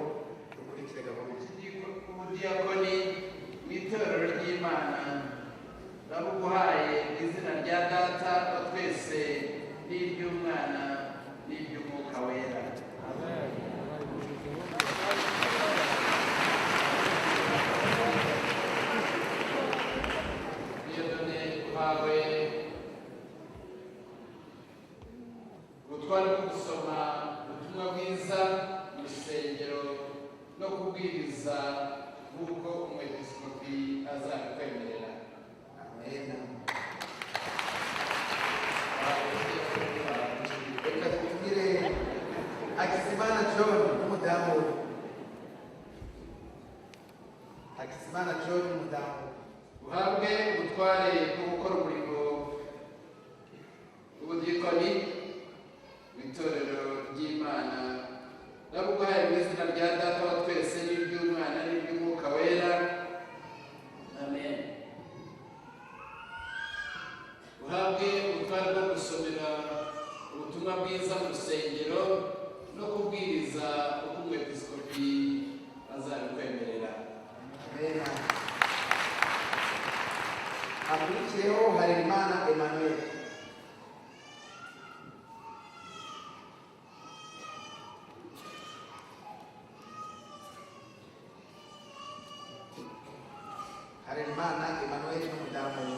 dukurikire gahunda. Umudiyakoni w'itorero ry'Imana babuguhaye izina rya Data wa twese n'iry'Umwana n'iry'Umwuka wera. Amen. Diyodone uhawe ubutware bwo gusoma ubutumwa bwiza mu rusengero no kubwiriza nk'uko umwepiskopi azabikwemerera. Amen. Reka tugire Hakizimana John n'umudamu we. Hakizimana John n'umudamu uhabwe ubutware bwo gukora umurimo w'ubudiyakoni mu itorero ry'Imana nabuguhaye mu izina rya Data wa twese n'iry'Umwana n'iry'Umwuka wera. Amen. Uhabwe ubutware bwo gusomera ubutumwa bwiza mu rusengero no kubwiriza uko umwepiskopi azabikwemerera. Amen. Akurikiyeho Harerimana Emmanuel. Harerimana Emmanuel n'umudamu we.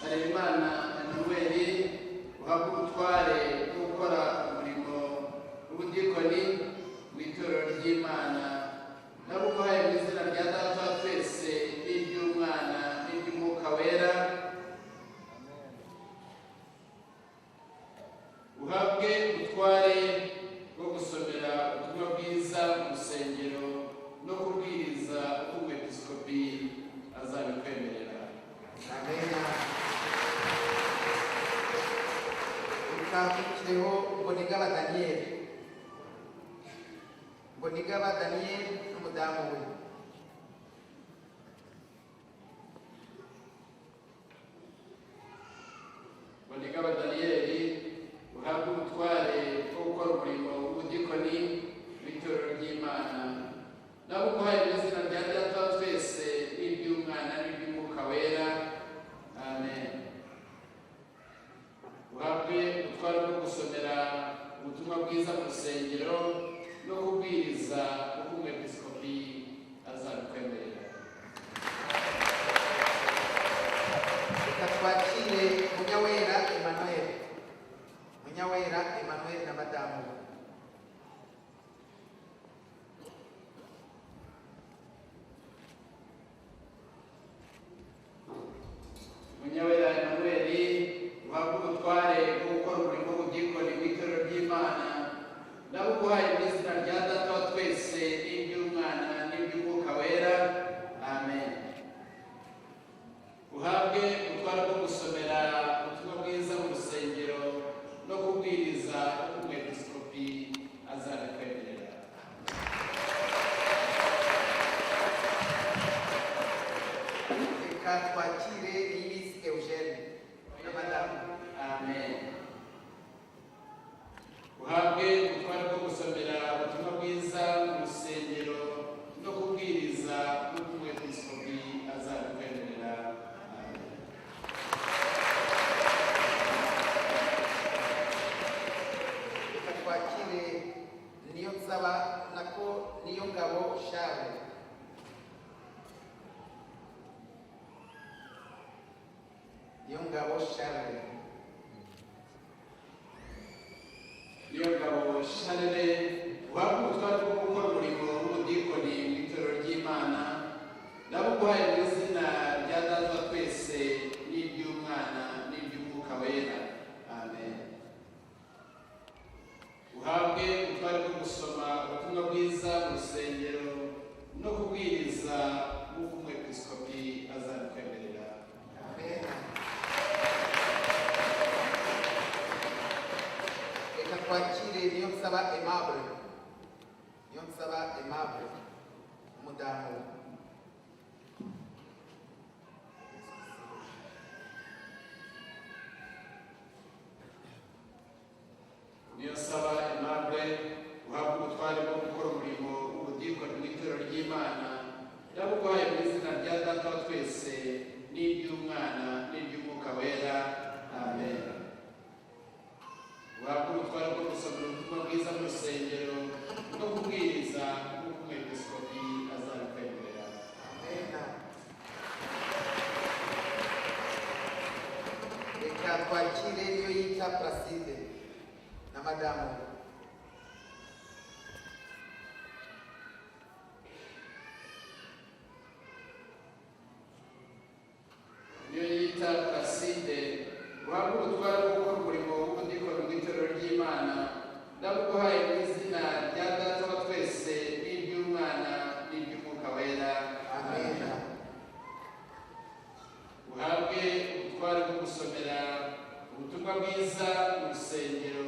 Harerimana Emmanuel uhabwa ubutware bwo gukora umurimo w'ubudiyakoni mu itorero ry'Imana nabuguhaye mu izina rya Data wa twese n'iry'Umwana n'iry'Umwuka wera. Uhabwe ubutware bwo gusomera ubutumwa bwiza mu rusengero no kubwiriza uko umwepiskopi azabikwemerera. Amen. Ukakurikiyeho Mbonigaba Daniel. Mbonigaba Daniel n'umudamu we. Mbonigaba Daniyeli uhabwe ubutware bwo gukora umurimo w'ubudikoni w'itorero ry'Imana. Nabuguhaye mu izina rya Data wa twese n'iry'Umwana n'iry'Umwuka wera. Amen. Uhabwe ubutware bwo gusomera ubutumwa bwiza mu rusengero no kubwiriza uko umwepiskopi azabikwemerera. Reka twakire Munyawera Emmanuel. Munyawera Emmanuel na madamu we. Munyawera Emmanuel uhabwe ubutware bwo gukora umurimo w'ubudikoni w'itorero ry'Imana. Nabuguhaye mu izina rya Data wa twese n'iry'Umwana n'iry'Umwuka wera. Amen. Uhabwe ubutware bwo gusomera ubutumwa bwiza mu rusengero no kubwiriza uko umwepiskopi azabikwemerera. Reka twakire Iris Eugene na madamu. Amen. Uhabwe ubutware bwo gusomera ubutumwa bwiza mu rusengero no kubwiriza uko umwepiskopi azabikwemerera. Amen. Reka twakire Niyongabo Charles. Niyongabo Charles. Niyongabo Charles uhabwe ubutware bwo gukora umurimo w'ubudikoni w'itorero ry'Imana. Nabuguhaye mu izina rya Data wa twese n'iry'Umwana n'iry'Umwuka wera. Amen. Uhabwe ubutware bwo gusoma ubutumwa bwiza mu rusengero no kubwiriza uko umwepiskopi azabikwemerera. Amen. Reka twakire Niyonsaba Aimable. Niyonsaba Aimable umudamu we. Niyonsaba Aimable uhabwe ubutware bwo gukora umurimo w'ubudikoni w'itorero ry'Imana. Nabuguhaye mu izina rya Data wa twese n'iry'Umwana n'iry'Umwuka wera. Amen. Uhabwe ubutware bwo gusomera ubutumwa bwiza mu rusengero no kubwiriza uko umwepiskopi azabikwemerera. Amen. Reka twakire Niyoyita Placide na madamu we. Niyoyita Placide uhabwe ubutware bwo gukora umurimo w'ubudikoni w'itorero ry'Imana. Nabuguhaye mu izina rya Data wa twese n'iry'Umwana n'iry'Umwuka wera. Amen. Uhabwe ubutware bwo gusomera ubutumwa bwiza mu rusengero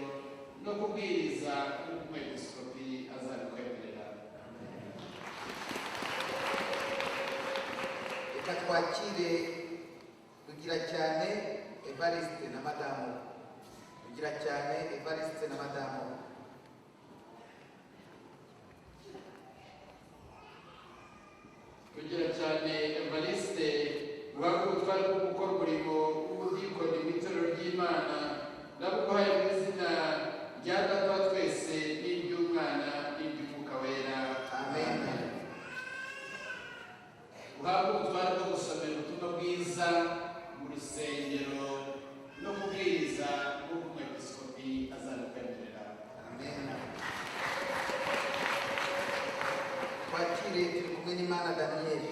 no kubwiriza uko umwepiskopi azabikwemerera. Reka twakire Rugira cyane Evariste na madamu we. Rugira cyane Evariste na madamu we. Kugira cyane Evariste uhabwe ubutware bwo gukora umurimo w'ubudikoni w'itorero ry'Imana. Nabuguhaye mu izina rya Data wa twese n'iry'Umwana n'iry'Umwuka wera. Amen. Uhabwe ubutware bwo gusomera ubutumwa bwiza mu rusengero no kubwiriza uko umwepiskopi azabikwemerera. Amen. Twakire turi kumwe n'Imana Daniel.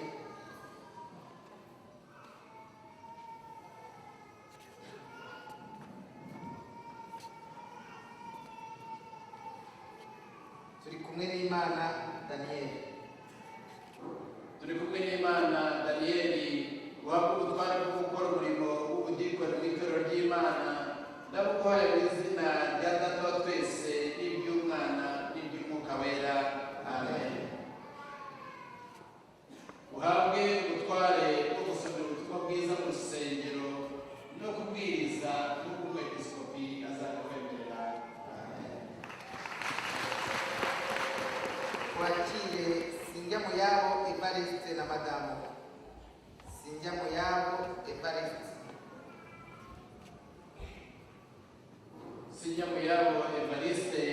Turi kumwe n'Imana Daniel. Turi kumwe n'Imana Daniyeli uhabwe ubutware bwo gukora umurimo w'ubudikoni w'itorero ry'Imana. Nabuguhaye mu izina rya Data wa twese n'iry'Umwana n'iry'Umwuka wera. Amen. twakire Sinjyamuyabo Evariste na madamu Sinjyamuyabo Evariste. Sinjyamuyabo Evariste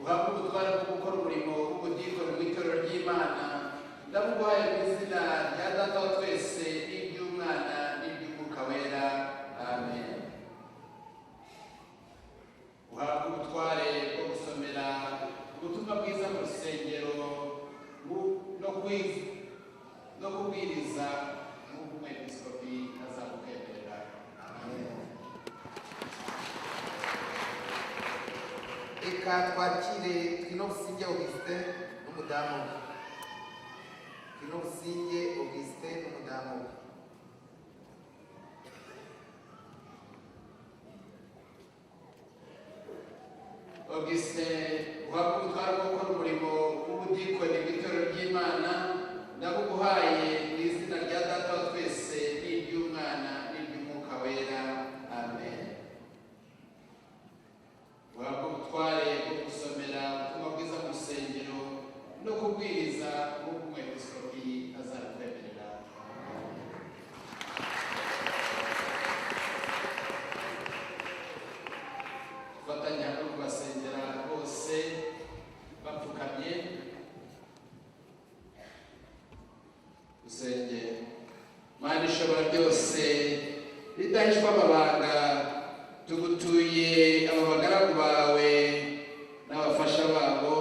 uhabwa ubutware bwo gukora umurimo w'ubudikoni mu itorero ry'Imana, ndamuguhaye mu izina rya Data wa twese n'iry'Umwana n'iry'Umwuka wera, amen. Uhabwa ubutware bwo gusomera ubutumwa bwiza mu rusengero no kubwiriza nk'uko umwepiskopi azabukwemerera, amen. Reka twakire Twinobusinge Augustin n'umudamu we. Twinobusinge Augustin n'umudamu we. Augustin uhabwa ubutware bwo gukora umurimo w'ubudikoni mu itorero ry'Imana, ndabuguhaye mu izina rya Data wa twese n'iry'Umwana n'iry'Umwuka wera, amen. Uhabwa ubutware bwo gusomera ubutumwa bwiza mu rusengero no kubwiriza nk'uko umwepiskopi azabikwemerera. Fatanya no kubasengera bose bapfukamye. Usenge. Mana ishobora byose ridahishwa amabanga, tugutuye aba bagaragu bawe n'abafasha babo,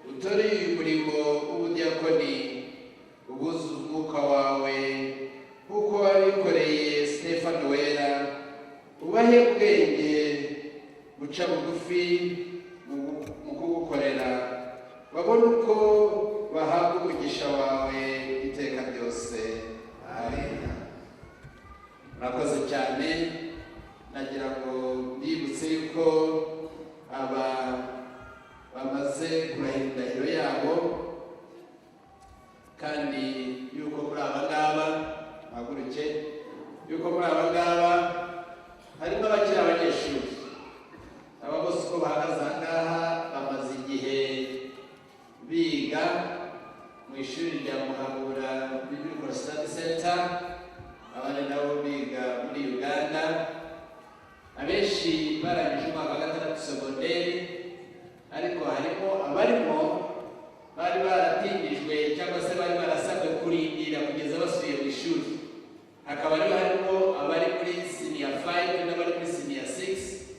utoreye uyu murimo w'ubudiyakoni, ubuzuza umwuka wawe kuko wabikoreye Stefano wera, ubahe ubwenge guca bugufi mu kugukorera, babone uko bahabwa umugisha wawe iteka ryose, amen. Murakoze cyane. Nagira ngo mbibutse yuko aba bamaze kurahira indahiro yabo, kandi yuko muri aba ngaba bahaguruke, yuko muri aba ngaba harimo abakiri abanyeshuri. Aba bose uko bahagaze aha ngaha bamaze igihe biga mu ishuri rya Muhabura Biblical Study Center, abandi nabo biga muri Uganda. Abenshi barangije umwaka wa gatandatu segonderi, ariko harimo abarimo bari baratingijwe cyangwa se bari barasabwe kurindira kugeza basubiye mu ishuri. Hakaba rero harimo abari muri senior 5 n'abari muri senior 6,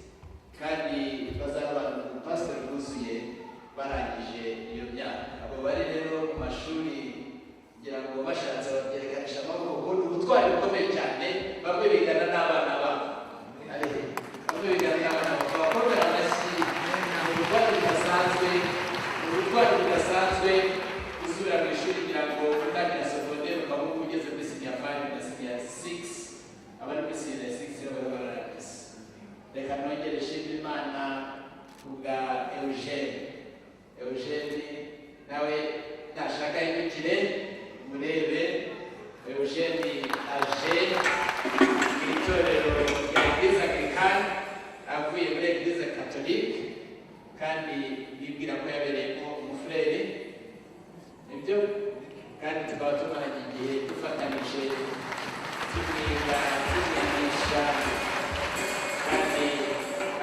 kandi bazaba mu pastor buzuye barangije iyo myaka. Abo bari rero mu mashuri kugira ngo bashatse babyerekanisha amaboko, ubutwari bukomeye cyane. Bamwe bigana n'abana babo, bamwe bigana n'abana babo, bakomera amashyi. Ubutwari budasanzwe gusubira mu ishuri kugira ngo utangira segonderi ukaba ugeze muri senior 5 na senior 6, abari muri senior 6 rero bararangiza. Reka nongere nshimire Imana kubwa Eugene nawe nashaka yimukire murebe. Eugene aje mu itorero rya Eglise Anglikani avuye muri Eglise Catholique, kandi bibwira ko yabereyemo umufurere. Ibyo kandi tukaba tumaranye igihe dufatanyije tumwiga tumigisha, kandi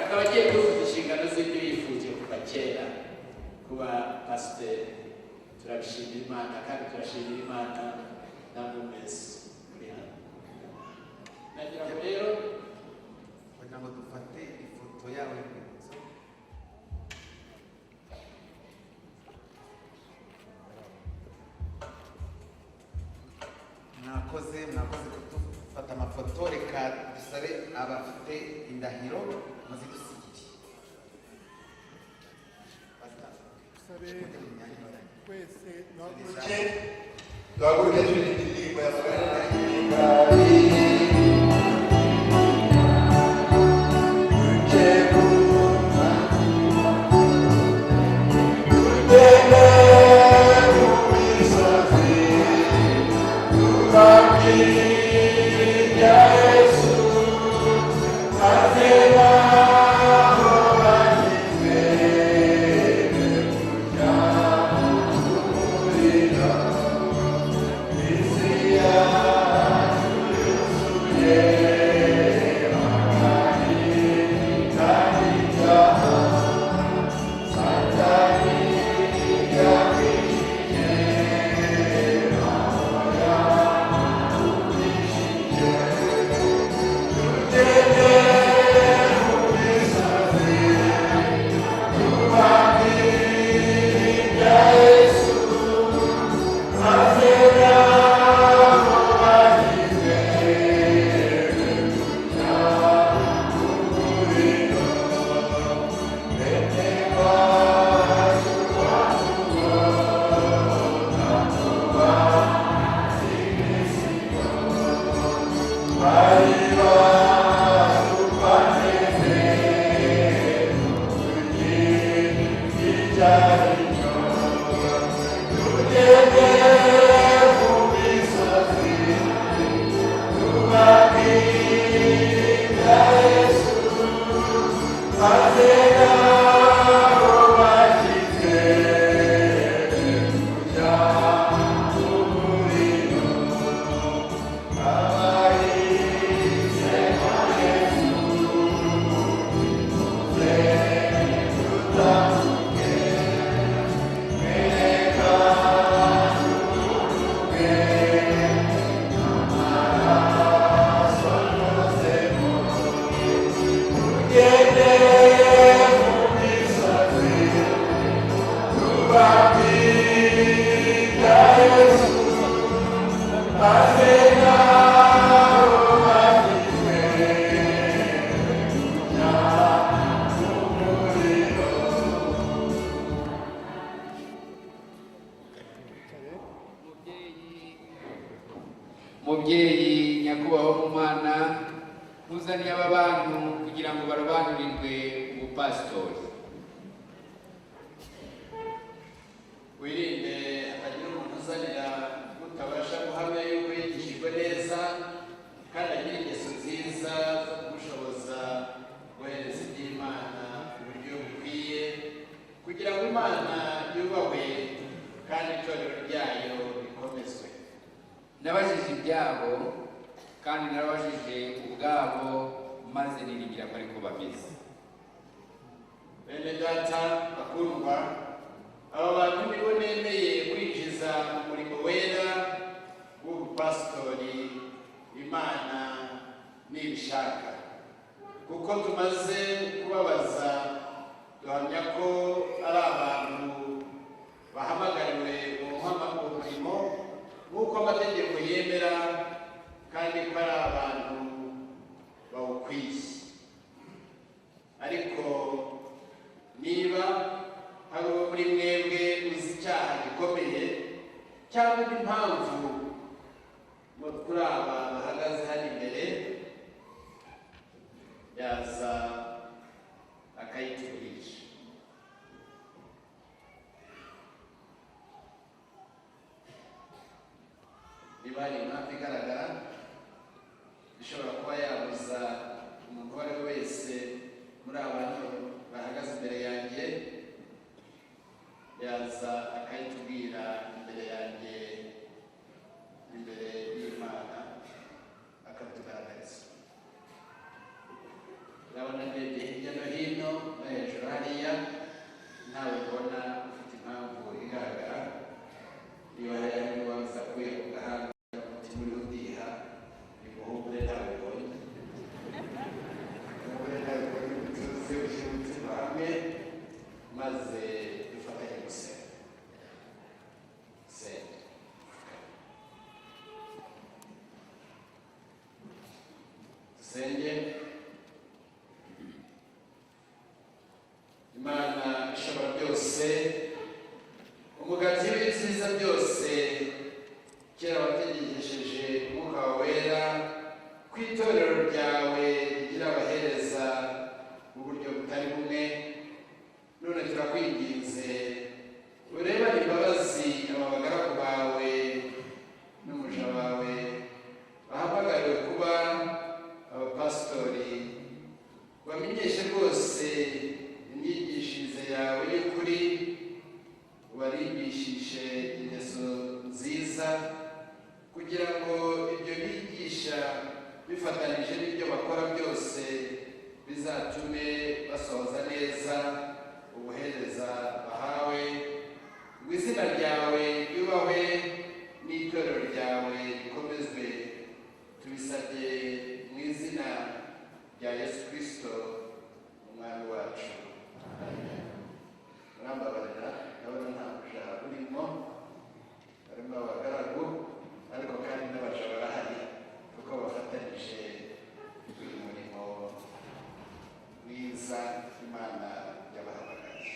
akaba agiye kuzuza inshingano z'ibyo yifuje kuva kera kuba pasiteri. Turabishimira Imana kandi turashimira Imana namwe mwese muri hano. Nagira ngo rero kugira ngo dufate ifoto yawe y'urwibutso. Mwakoze kudufata amafoto. Reka dusabe abafite indahiro maze dusigire. Twese duhaguruke turirimba indirimbo ya Furahira. mubyeyi nyakubahwa w'umwana muzaniye aba bantu kugira ngo barobanurirwe ubupasitori. wirinde hatagira umuntu uzanira utabasha guhamya yuko yigishijwe neza kandi agira ingeso nziza zo kumushoboza guhereza iby'Imana mu buryo bukwiye kugira ngo Imana yubahwe kandi itorero ryayo rikomezwe. Nabajije ibyabo kandi narabajije ubwabo maze niringira ko ariko bameze. Bene data bakundwa, aba bantu nibo nemeye kwinjiza umurimo wera w'ubupasitori Imana nibishaka, kuko tumaze kubabaza duhamya ko ari abantu bahamagariwe mu murimo nk'uko amategeko yemera kandi ko ari abantu bawukwiye. Ariko niba hari uwo muri mwebwe uzi icyaha gikomeye cyangwa indi mpamvu kuri aba bahagaze hano imbere, yaza akayitugurisha. Niba hari impamvu igaragara ishobora kuba yabuza umuntu uwo ari we wese muri abantu bahagaze imbere yanjye, yaza akayitubwira imbere yanjye, imbere y'Imana akatugaragariza. Urabona ndebye hirya no hino no hejuru hariya, ntawe ubona ufite impamvu igaragara. Iyo hari ari waza kuya ku gahanga umutima uriho udiha, nimuhumure ntawe ubonye. Nimuhumure ntawe ubonye, tuze ushyire umutima hamwe maze dufatanye gusenga. Senga. Dusenge. Imana ishobora byose, umugati w'ibyiza byose, kera wategesheje umwuka wawe wera ku itorero ryawe rigira abahereza mu buryo butari bumwe. None turakwinginze urebane imbabazi aba bagaragu bawe n'umuja wawe bahamagariwe kuba abapasitori, bamenyeshe rwose imyigishirize yawe y'ukuri, ubarigishishe ingeso nziza kugira ngo ibyo bigisha bifatanije n'ibyo bakora byose bizatume basohoza neza ubuhereza bahawe, ngo izina ryawe ryubahwe n'itorero ryawe rikomezwe. Tubisabye mu izina rya Yesu Kristo umwami wacu. Amen. Murambabarira, ndabona nta muja urimo, harimo abagaragu ariko kandi n'abaja barahari kuko bafatanyije uyu murimo mwiza Imana yabahamagaye.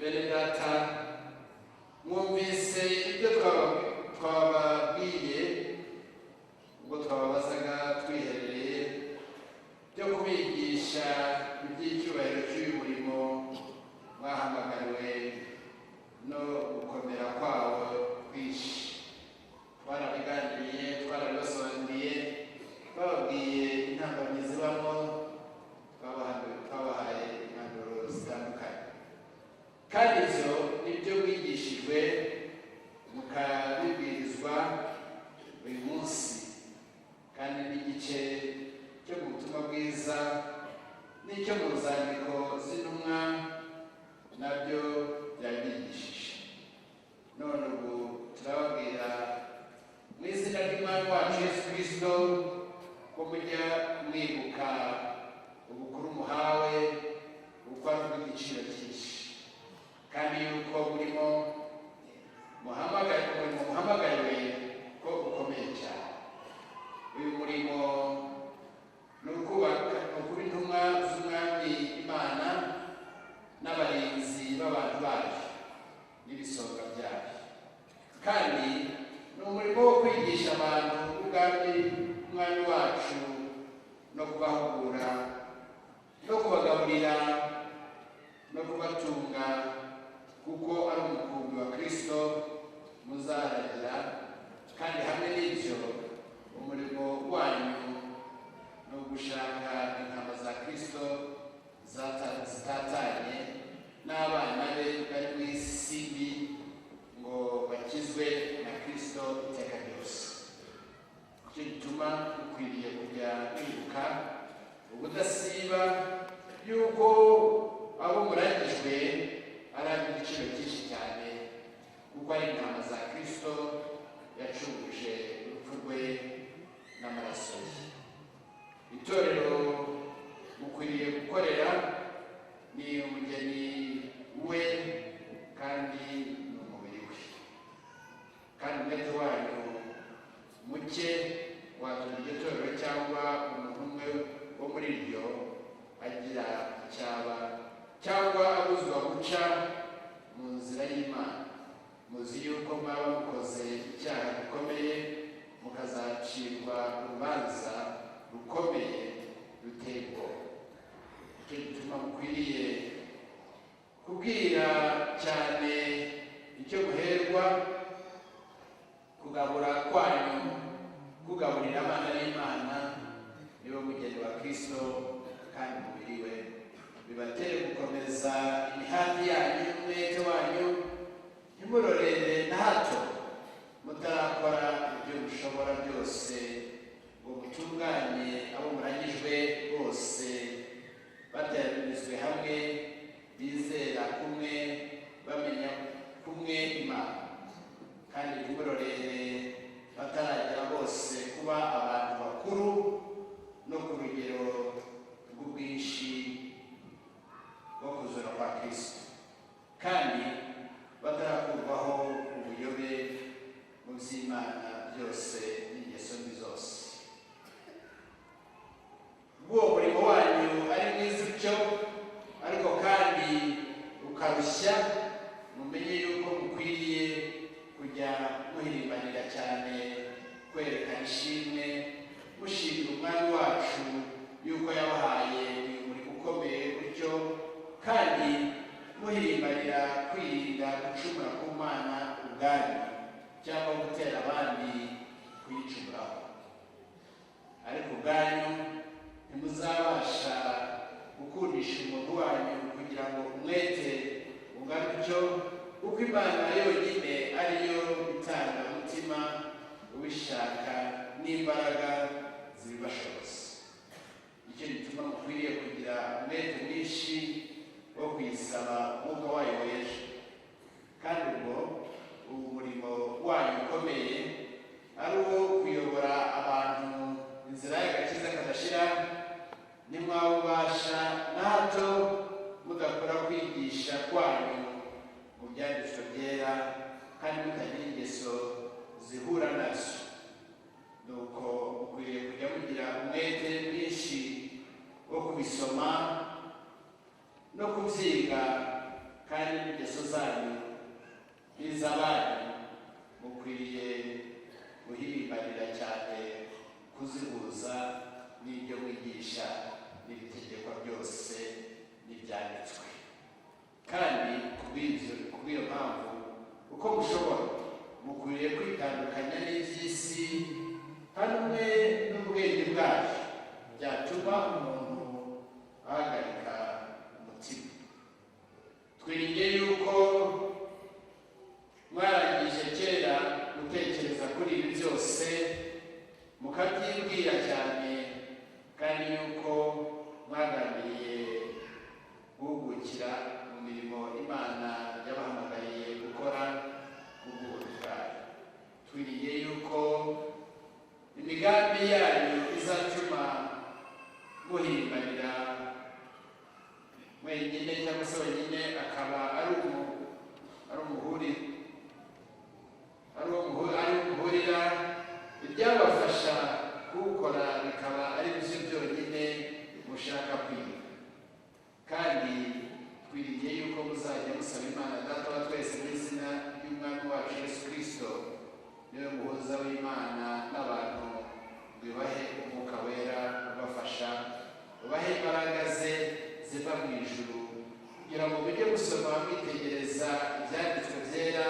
Bene data, mwumvise ibyo twababwiye ubwo twababazaga twiherereye byo kubigisha iby'icyubahiro cy'uyu murimo mwahamagariwe no gukomera kwawo kwinshi. Twarabiganiriye, twarabibasobanuriye, twababwiye intambamyi zibamo, twabahaye impanuro zitandukanye, kandi ibyo nibyo mwigishijwe mukabibwirizwa uyu munsi, kandi n'igice cyo mu butumwa bwiza n'icyo mu nzandiko z'intumwa nabyo byabigishije. None ubu turababwira mu izina ry'Umwami wacu Yesu Kristo ko mujya mwibuka ubukuru muhawe, ubukuru bw'igiciro cyinshi, kandi yuko burimo umurimo muhamagariwe ko ukomeye cyane. Uyu murimo ni ukuba intumwa z'umwami Imana n'abarinzi b'abantu bayo n'ibisonga byayo, kandi ni umurimo wo kwigisha abantu ubwami umwami wacu no kubahugura no kubagaburira no kubatunga, kuko ari umukumbi wa Kristo muzaragira. Kandi hamwe n'ibyo umurimo wanyu ni ugushaka intama za Kristo zitatanye n'abana be bari mu isi mbi, ngo bakizwe na Kristo iteka ryose. Icyo gituma ukwiriye kujya wibuka ubudasiba yuko abo muragijwe ari ab'igiciro cyinshi cyane, kuko ari intama za Kristo yacunguje urupfu rwe n'amaraso ye. Itorero mukwiriye gukorera ni umugeni we kandi ni umubiri we, kandi umwete wanyu muke watuma iryo torero cyangwa umuntu umwe wo muri ryo agira icyaba cyangwa abuzwa guca mu nzira y'Imana. Muzi yuko mwaba mukoze icyaha gikomeye, mukazacirwa urubanza rukomeye ruteye ubwoba. Icyo gituma mukwiriye kubwira cyane icyo muherwa, kugabura kwanyu, kugaburira abana b'Imana nibo mugeni wa Kristo kandi umubiri we, bibatere gukomeza imihati yanyu n'umwete wanyu, ntimurorere na hato mutarakora ibyo mushobora byose ngo mutunganye abo muragijwe bose, bateranirijwe hamwe, bizera kumwe, bamenya kumwe Imana. Kandi ntimurorere bataragera bose kuba abantu bakuru no ku rugero rw'ubwinshi bwo kuzura kwa Kristo, kandi batarakurwaho ubuyobe mu by'Imana byose n'ingeso mbi zose. Uwo murimo wanyu ari mwiza utyo, ariko kandi ukarushya, mumenye yuko mukwiriye kujya muhirimbanira cyane, kwerekana ishimwe, mushimira umwami wacu yuko yabahaye uyu murimo ukomeye utyo, kandi muhirimbanira kwirinda gucumura ku Mana ubwanyu cyangwa gutera abandi kuyicumuraho. Ariko ubwanyu ntimuzabasha gukundisha umuntu wanyu kugira ngo umwete ungane utyo, kuko Imana yonyine ariyo itanga umutima ubishaka n'imbaraga zibibashoboza. Icyo gituma mukwiriye kugira umwete mwinshi wo kuyisaba umwuka wayo wera, kandi ubwo ubu murimo wanyu ukomeye ari uwo kuyobora abantu inzira y'agakiza kadashira, ntimwawubasha na hato mudakora kwigisha kwanyu mu byanditswe byera, kandi mutagira ingeso zihura nazo. Nuko mukwiriye kujya mugira umwete mwinshi wo kubisoma no kubyiga, kandi n'ingeso zanyu n'iz'abanyu mukwiriye guhirimbanira cyane kuzihuza n'ibyo mwigisha n'ibitegekwa byose n'ibyanditswe. Kandi kubw'iyo mpamvu uko mushobora mukwiriye kwitandukanya n'iby'isi, hamwe n'ubwenge bwayo byatuma umuntu ahagarika umutima. Twiringiye yuko mwarangije kera gutekereza kuri ibi byose, mukabyibwira cyane, kandi yuko mwagambiriye guhugukira mu mirimo Imana yabahamagariye gukora ku bw'ubuntu bwayo. Twiringiye yuko imigambi yanyu izatuma muhimbanira mwenyine cyangwa se wenyine akaba ari umuhuri dusaba imana data wa twese mu izina ry'umwami wacu Yesu Kristo niwe muhuza w'imana n'abantu, bibahe umwuka wera ubafasha, ubahe imbaraga ze ziva mu ijuru, kugira ngo mujye gusoma mwitegereza ibyanditswe byera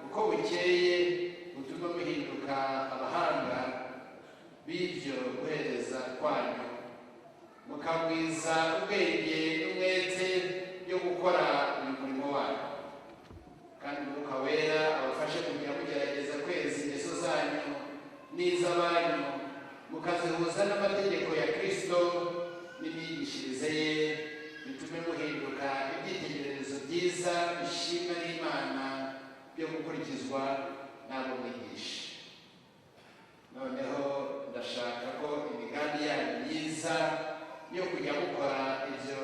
uko bukeye, butume muhinduka abahanga b'ibyo guhereza kwanyu, mukagwiza ubwenge n'umwete byo gukora uyu murimo wanyu, kandi umwuka wera abafashe kujya mugerageza kweza ingeso zanyu n'iz'abanyu, mukazihuza n'amategeko ya Kristo n'imyigishirize ye, bitume muhinduka ibyitegererezo byiza bishimwa n'Imana byo gukurikizwa n'abo mwigisha. Noneho ndashaka ko imigambi yanyu myiza yo kujya mukora ibyo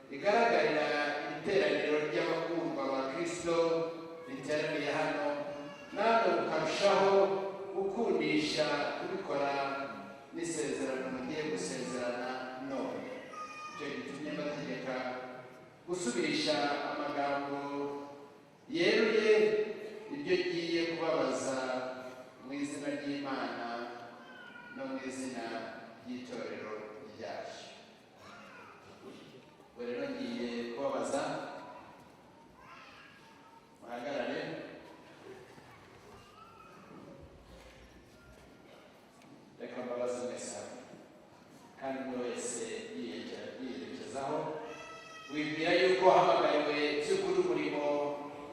igaragarira iteraniro ry'abakundwa ba Kristo riteraniye hano, namwe mukarushaho gukundisha kubikora n'isezerano mugiye gusezerana none. Icyo gitumye mbategeka gusubirisha amagambo yeruye ibyo ngiye kubabaza mu izina ry'Imana no mu izina ry'itorero ryacu. Rero ngiye kubabaza, muhagarare. Reka mbabaze mwese kandi buri wese yiyerekezaho, wibwira yuko hamagariwe by'ukuri umurimo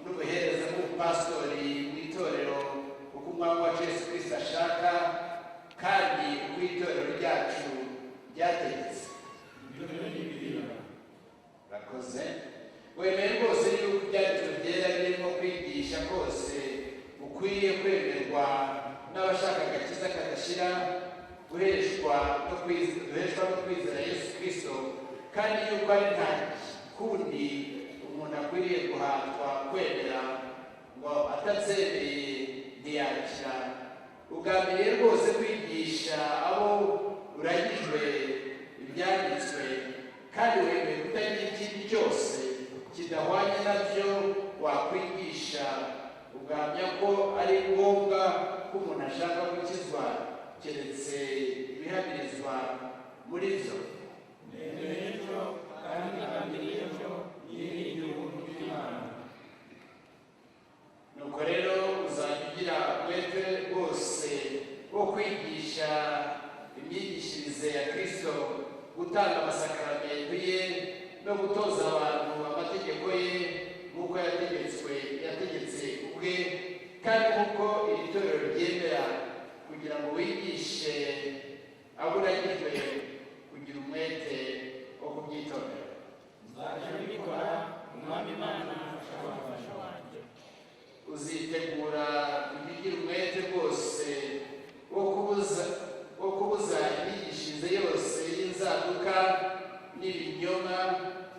n'ubuhereza bw'ubupasitori mu itorero uko umwami wacu Yesu Kristo ashaka kandi uko itorero ryacu ryategetse. Urakoze. Wemeye rwose yuko ibyanditswe byera birimo kwigisha kose ukwiye kwemerwa n'abashaka agakiza kadashira, guheshwa no kwizera Yesu Kristo, kandi yuko ari nta kundi umuntu akwiriye guhatwa kwemera ngo atabyemeye ntiyakira. Ugambiriye rwose kwigisha abo uragijwe ibyanditswe, kandi wemeye kutagira ikindi cyose kidahwanye nabyo wakwigisha. Ugamya ko ari ngombwa ko umuntu ashaka gukizwa keretse ibihamirizwa muri byo. Nuko rero uzajya ugira umwete rwose wo kwigisha imyigishirize ya Kristo, gutanga amasakaramentu ye no gutoza abantu amategeko ye nk'uko yategetse ubwe, kandi nk'uko iri torero ryemera, kugira ngo wigishe abo uragijwe kugira umwete wo kubyitondera. Nzajya mbikora, umwami Imana umufasha wanjye. Uzitegura kugira umwete rwose wo kubuza imyigishirize yose y'inzaduka n'ibinyoma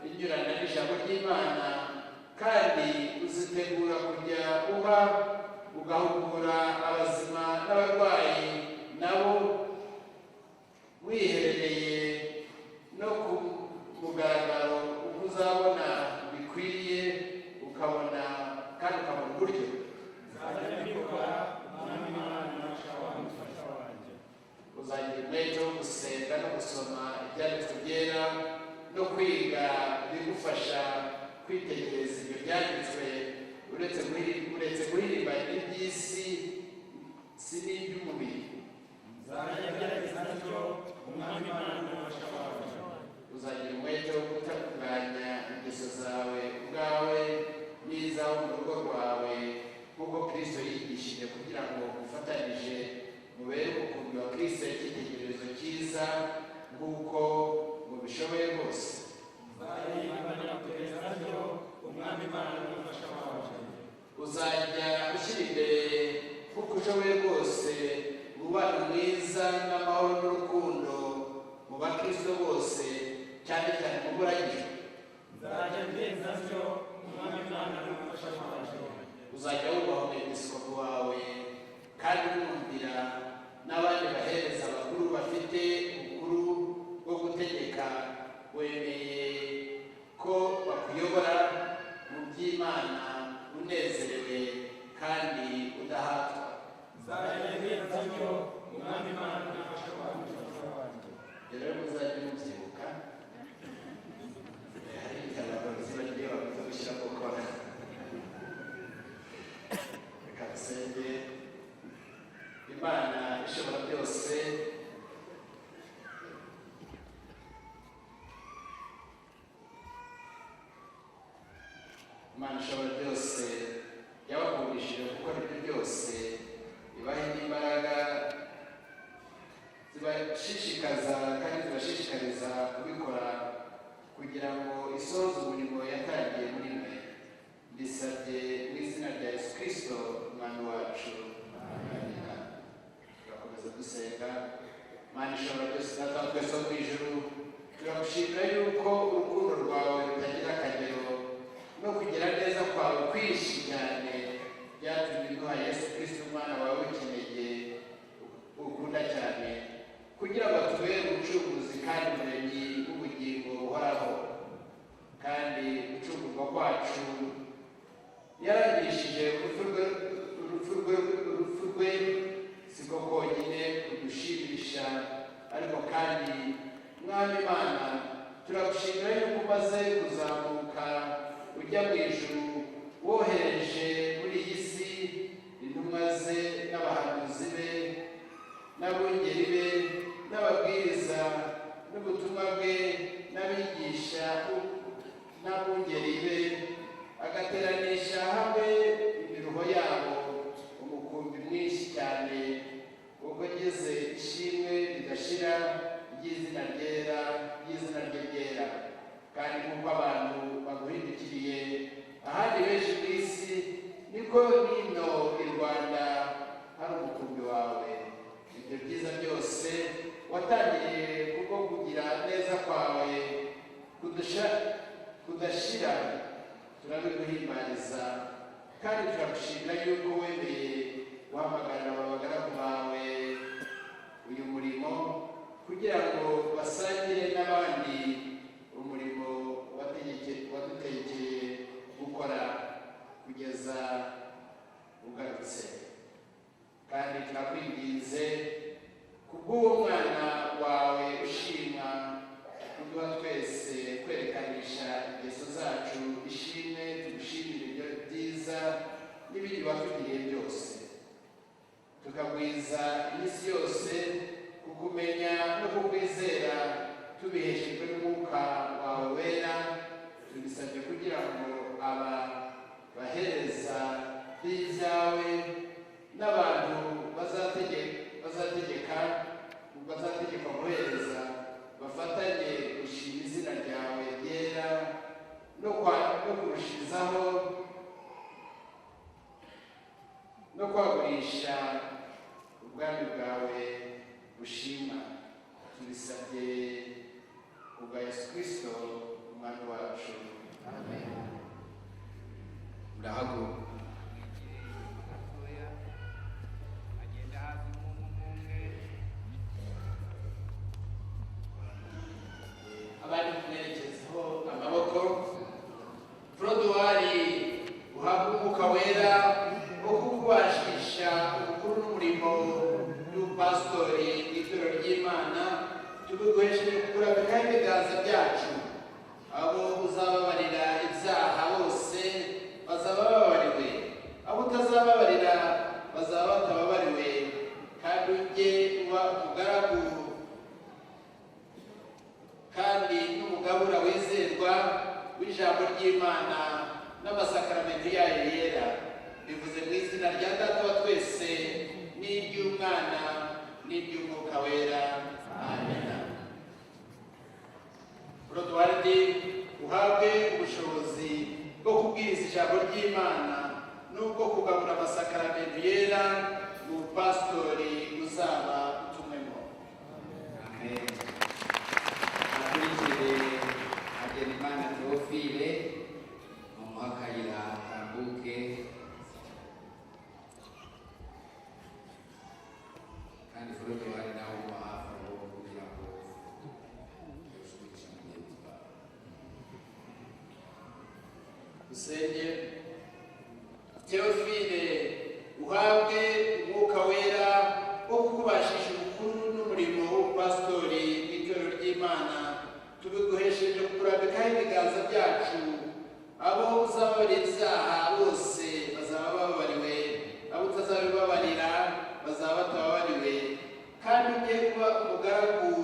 binyurana n'ijambo ry'Imana, kandi uzitegura kujya ugahugura abazima n'abarwayi nabo wiherereye no ku mugaragaro uko uzabona bikwiriye, ukabona kandi ukabona uburyo. Uzagira umwete wo gusenga no gusoma ibyanditswe byera no kwiga bigufasha kwitegereza ibyo byanditswe, uretse kuririmba iby'isi si n'iby'umubiri. Uzagira umwete wo gutunganya ingeso zawe ubwawe n'iz'abo mu rugo rwawe nk'uko Kristo yigishije, kugira ngo ufatanyije mubere umukumbi wa Kristo icyitegererezo cyiza nk'uko mubishoboye rwose. Uzajya ushyira imbere nk'uko ushoboye rwose umubano mwiza n'amahoro n'urukundo mu bakristo bose, cyane cyane mu buragijwe. Nzajya mbigenza ntyo rero muzajya mubyibuka hari abakozi bagiye bakunze gushyira gukora reka dusenge. Imana ishobora byose, Imana ishobora byose yabakundishije gukora ibyo byose, ibahe n'imbaraga zibashishikaza kandi zibashishikariza kubikora kugira ngo isohoze umurimo yatangiye muri mwe. Mbisabye mu izina rya Yesu Kristo umwami wacu, amen. Turakomeza dusenga. Imana ishobora byose, Data wa twese wo mu ijuru, turagushimira yuko urukundo rwawe rutagira akagero no kugira neza kwawe kwinshi cyane byatumye uduha Yesu Kristo umwana wawe w'ikinege ukunda cyane, kugira ngo atubere umucunguzi kandi umuremyi w'ubugingo buhoraho. Kandi gucungurwa kwacu yarangishije urupfu rwe siko konyine kudushimisha, ariko kandi mwami Imana turagushimira yuko umaze kuzamuka ujya mu ijuru, wohereje muri iyi si intumwa ze n'abahanuzi be n'abungeri be n'ababwiriza n'ubutumwa bwe n'abigisha n'abungeri be, agateranisha hamwe imiruho yabo umukumbi mwinshi cyane, ubwo ageze ishimwe ridashira ry'izina ryera ry'izina rye ryera. Kandi nk'uko abantu baguhindukiriye ahandi benshi ku isi, niko hino i Rwanda hari umukumbi wawe. Ibyo byiza byose watangiriye kubwo kugira neza kwawe kudashira, turabiguhimbariza kandi turagushimira yuko wemeye guhamagarira abagaragu bawe uyu murimo kugira ngo basangire n'abandi umurimo wadutegekeye gukora kugeza ugarutse. Kandi turakwinginze kubw'uwo mwana wawe ushimwa, kuduha twese kwerekanisha ingeso zacu ishimwe, tugushimire ibyo byiza n'ibindi watugiriye byose, tukagwiza iminsi yose kukumenya no kukwizera, tubiheshejwe n'umwuka wawe wera. Tubisabye kugira ngo aba bahereza b'ibyawe n'abantu bazategekwa guhereza bafatanye gushima izina ryawe ryera no kurushizaho no kwagurisha ubwami bwawe bushima. Tubisabye kubwa Yesu Kristo umwami wacu, amen. Murahaguruka. Abandi kunerekezaho amaboko. Frodowari uhabwa umwuka wera wo kukubashisha ubukuru n'umurimo y'ubupasitori bw'itorero ry'Imana, tuguhesheje kukurambikaho ibiganza byacu. Abo uzababarira ibyaha bose bazaba bababariwe, abo utazababarira bazaba batababariwe. Kandi ujye uba umugaragu kandi n'umugabura wizerwa w'ijambo ry'Imana n'amasakaramentu yayo yera. Bivuze mu izina rya Data wa twese n'iry'Umwana n'iry'Umwuka wera, amen. Rodowardi uhabwe ubushobozi bwo kubwiriza ijambo ry'Imana n'ubwo kugabura amasakaramentu yera mu bupasitori uzaba utumwemo, Amen. Akurikire Hagenimana Theophile mumuha akayira atambuke, kandi Frodowari nawe umuha hafi aho kugira ngo ushubirishe mugenzi wawe. dusenge. Theophile uhabwe umwuka wera wo kukubashisha ubukuru n'umurimo w'ubupasitori bw'itorero tubiguhesheje kurambikaho ibiganza byacu abo uzababarira ibyaha bose bazaba bababariwe abo utazabibabarira bazaba batababariwe kandi ugiye kuba umugaragu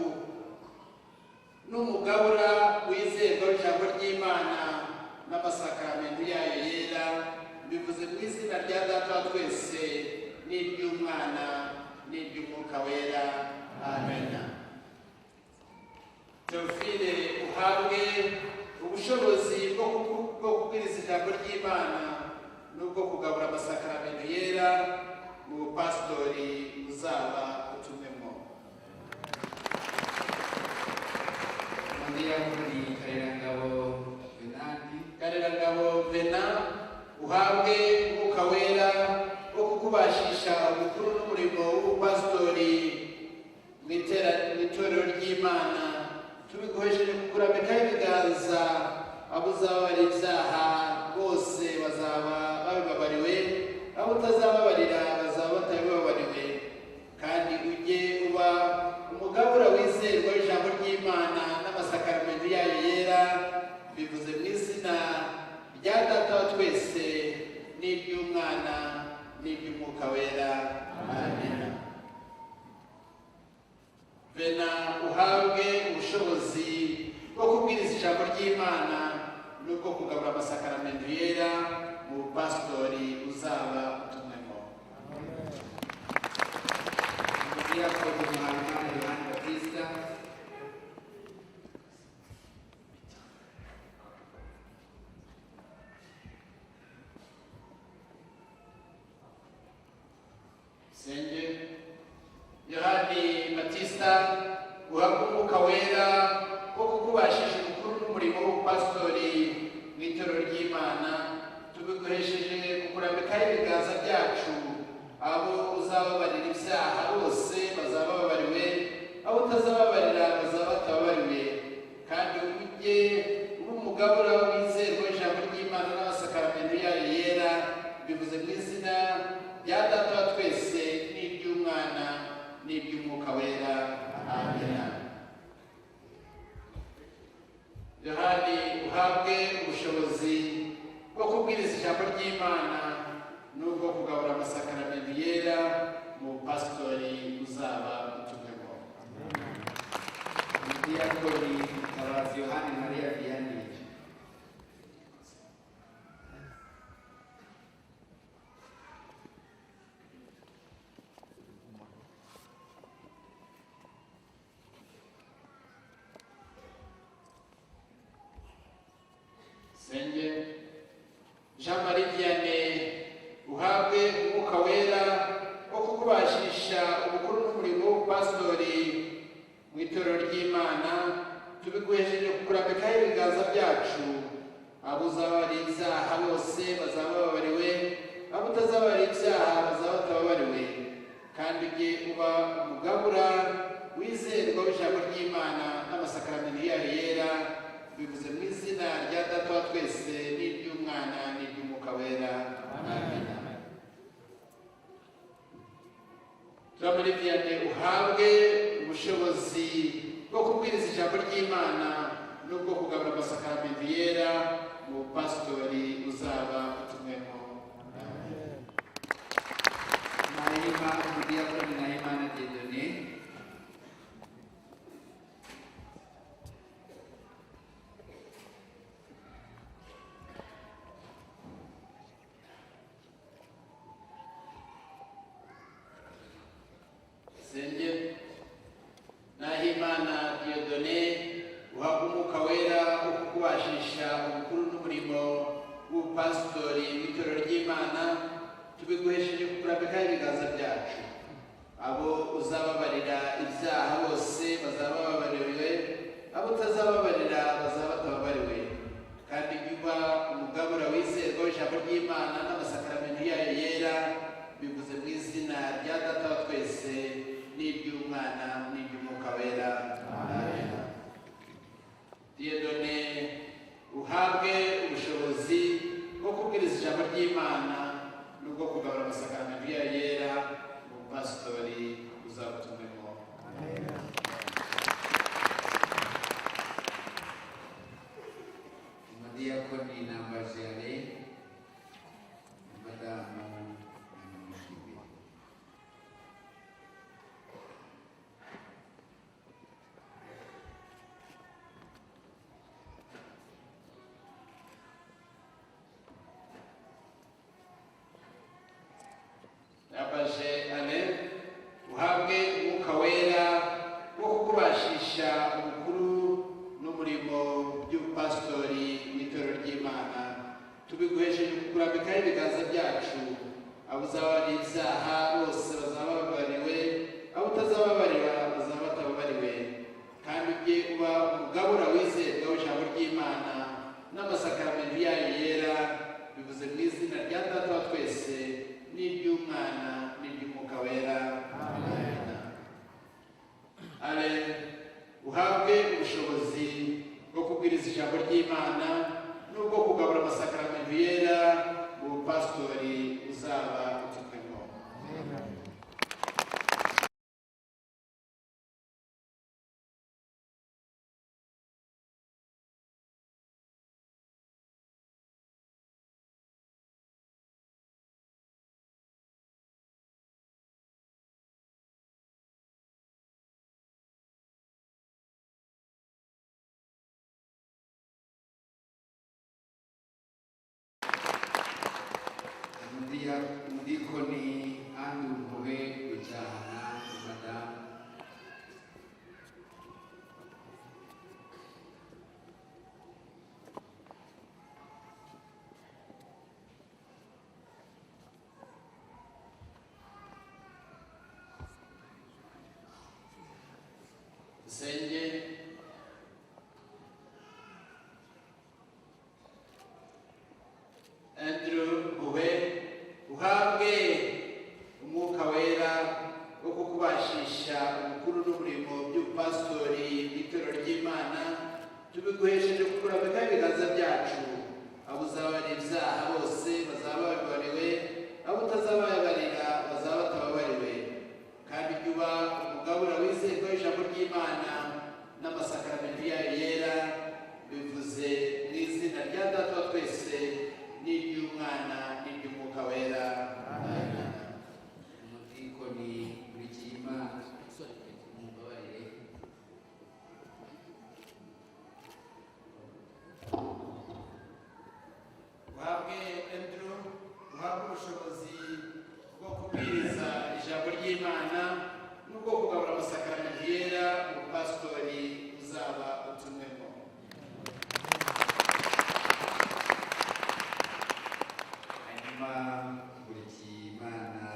n'umugabura wizerwa w'ijambo ry'Imana n'amasakaramentu yayo yera bivuze mu izina rya Data wa twese n'iry'Umwana n'iry'Umwuka wera amen. Teofile uhabwe ubushobozi bwo kubwiriza ijambo ry'Imana n'ubwo kugabura amasakaramentu yera mu bupasitori uzaba utumwemo. Karerangabo Vena uhabwe umwuka wera wo kukubashisha ubukuru n'umurimo w'ubupasitori mu itorero ry'Imana tubiguhesheje kukurambikaho ibiganza abo uzababarira ibyaha bose bazaba babibabariwe abo utazababarira bazaba batabibabariwe kandi ujye uba umugabura wizerwa w'ijambo ry'Imana n'amasakaramentu yayo yera bivuze mu izina rya Data wa twese n'iry'Umwana n'iry'Umwuka wera amen. Vena uhabwe ubushobozi bwo kubwiriza ijambo ry'Imana n'ubwo kugabura amasakaramentu yera mu bupasitori uzaba utumwemo. Senge Yohani Batista uhabwa umwuka wera wo kukubashisha ubukuru n'umurimo w'ubupasitori mu itorero ry'Imana tubiguhesheje kukurambikaho ibiganza byacu abo uzababarira ibyaha bose bazaba babariwe abo utazababarira bazaba batababariwe kandi ujye uba umugabura wizerwa w'ijambo ry'Imana n'amasakaramentu yayo yera bivuze mu izina rya Data wa twese n'iry'Umwana n'iry'Umwuka wera amen. Yohani uhabwe ubushobozi bwo kubwiriza ijambo ry'Imana n'ubwo kugabura amasakaramentu yera mu bupasitori uzaba utumwemo. Umudiyakoni Mutabazi Yohani Mariya Vianney. Senge Jean-Marie Vianney uhabwe umwuka wera wo kukubashisha ubukuru n'umurimo w'ubupasitori mu itorero ry'Imana tubiguhesheje kukurambikaho ibiganza byacu abo uzababarira ibyaha bose bazaba babariwe abo utazababarira ibyaha bazaba batababariwe kandi ujye uba umugabura wizerwa w'ijambo ry'Imana n'amasakaramentu yayo yera bivuze mu izina rya Data wa twese n'iry'Umwana n'iry'Umwuka wera amen. Jean-Marie Vianney uhabwe ubushobozi bwo kubwiriza ijambo ry'Imana n'ubwo kugabura amasakaramentu yera mu bupasitori uzaba utumwemo. Nahima umudiyakoni Nahimana Dieudonné. Senge Nahimana Dieudonné uhabwa umwuka wera wo kukubashisha ubukuru n'umurimo w'ubupasitori mu itorero ry'Imana tubiguhesheje kukurambikaho ibiganza byacu abo uzababarira ibyaha bose bazaba bababariwe abo utazababarira bazaba batababariwe kandi uba umugabura wizerwa w'ijambo ry'Imana n'amasakaramentu yayo yera bivuze mu izina rya Data wa twese n'iry'Umwana n'iry'Umwuka wera amen. Dieudonné uhabwe ubushobozi bwo kubwiriza ijambo ry'Imana n'ubwo kugabura amasakaramentu yayo yera mu bupasitori uzabutumwemo. tubiguhesheje kurambikaho ibiganza byacu abo uzababariye ibyaha bose bazaba bababariwe abo utazababarira bazaba batababariwe kandi ujye uba umugabura wizerwa w'ijambo ry'Imana n'amasakaramentu yayo yera bivuze mu izina rya Data wa twese n'iry'Umwana n'iry'Umwuka wera amen. Ale uhabwe ubushobozi bwo kubwiriza ijambo ry'Imana n'ubwo kugabura amasakaramentu yera mu pastori uzaba utukwemo. Umudikoni Andrew Mpuhwe Bijyana madamu dusenge. Andrew Mpuhwe uhabwe umwuka wera wo kukubashisha umukuru n'umurimo by'ubupasitori bw'itorero ry'Imana tubiguhesheje kurambikaho ibiganza byacu abo uzababarira ibyaha bose bazaba babibariwe abo utazababarira bazaba batababariwe kandi ujye uba umugabura wizerwa w'ijambo ry'Imana n'amasakaramentu yayo yera bivuze mu izina rya Data wa twese n'iry'Umwana n'iry'Umwuka wera amen. umudikoni Bigirimana mumbabarire uhabwe Andrew uhabwe ubushobozi bwo kubwiriza ijambo ry'Imana n'ubwo kugabura amasakaramentu yera mu pastori uzaba utumwemo. hanyuma Bigirimana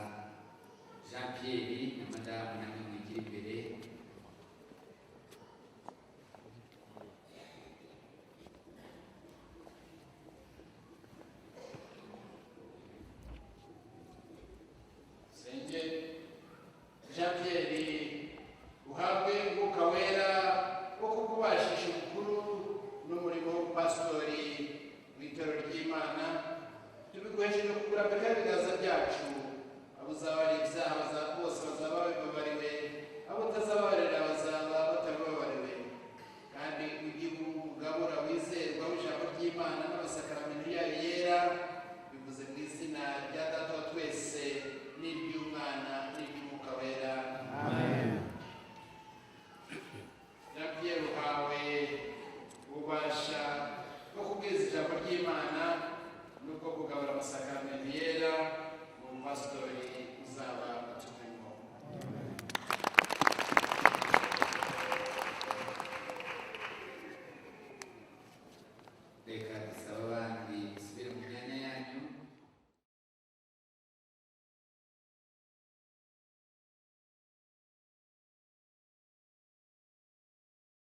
Jean Pierre na madamu namwe mwigira imbere Senge Jean Pierre uhabwe umwuka wera wo kukubashisha umukuru n'umurimo w'ubupasitori mu itorero ry'Imana tubiguhesheje kurambikaho ibiganza byacu abo uzababarira ibyaha bose bazaba babibabariwe abo utazababarira bazaba batabibabariwe kandi ujye uba umugabura wizerwa w'ijambo ry'Imana n'amasakaramentu yayo yera bivuze mu izina rya Data wa twese n'iry'Umwana n'iry'Umwuka wera amen. Jean Pierre uhawe ububasha bwo kubwiriza ijambo ry'Imana n'ubwo kugabura amasakaramentu yera mu pastori uzaba utukwemo. reka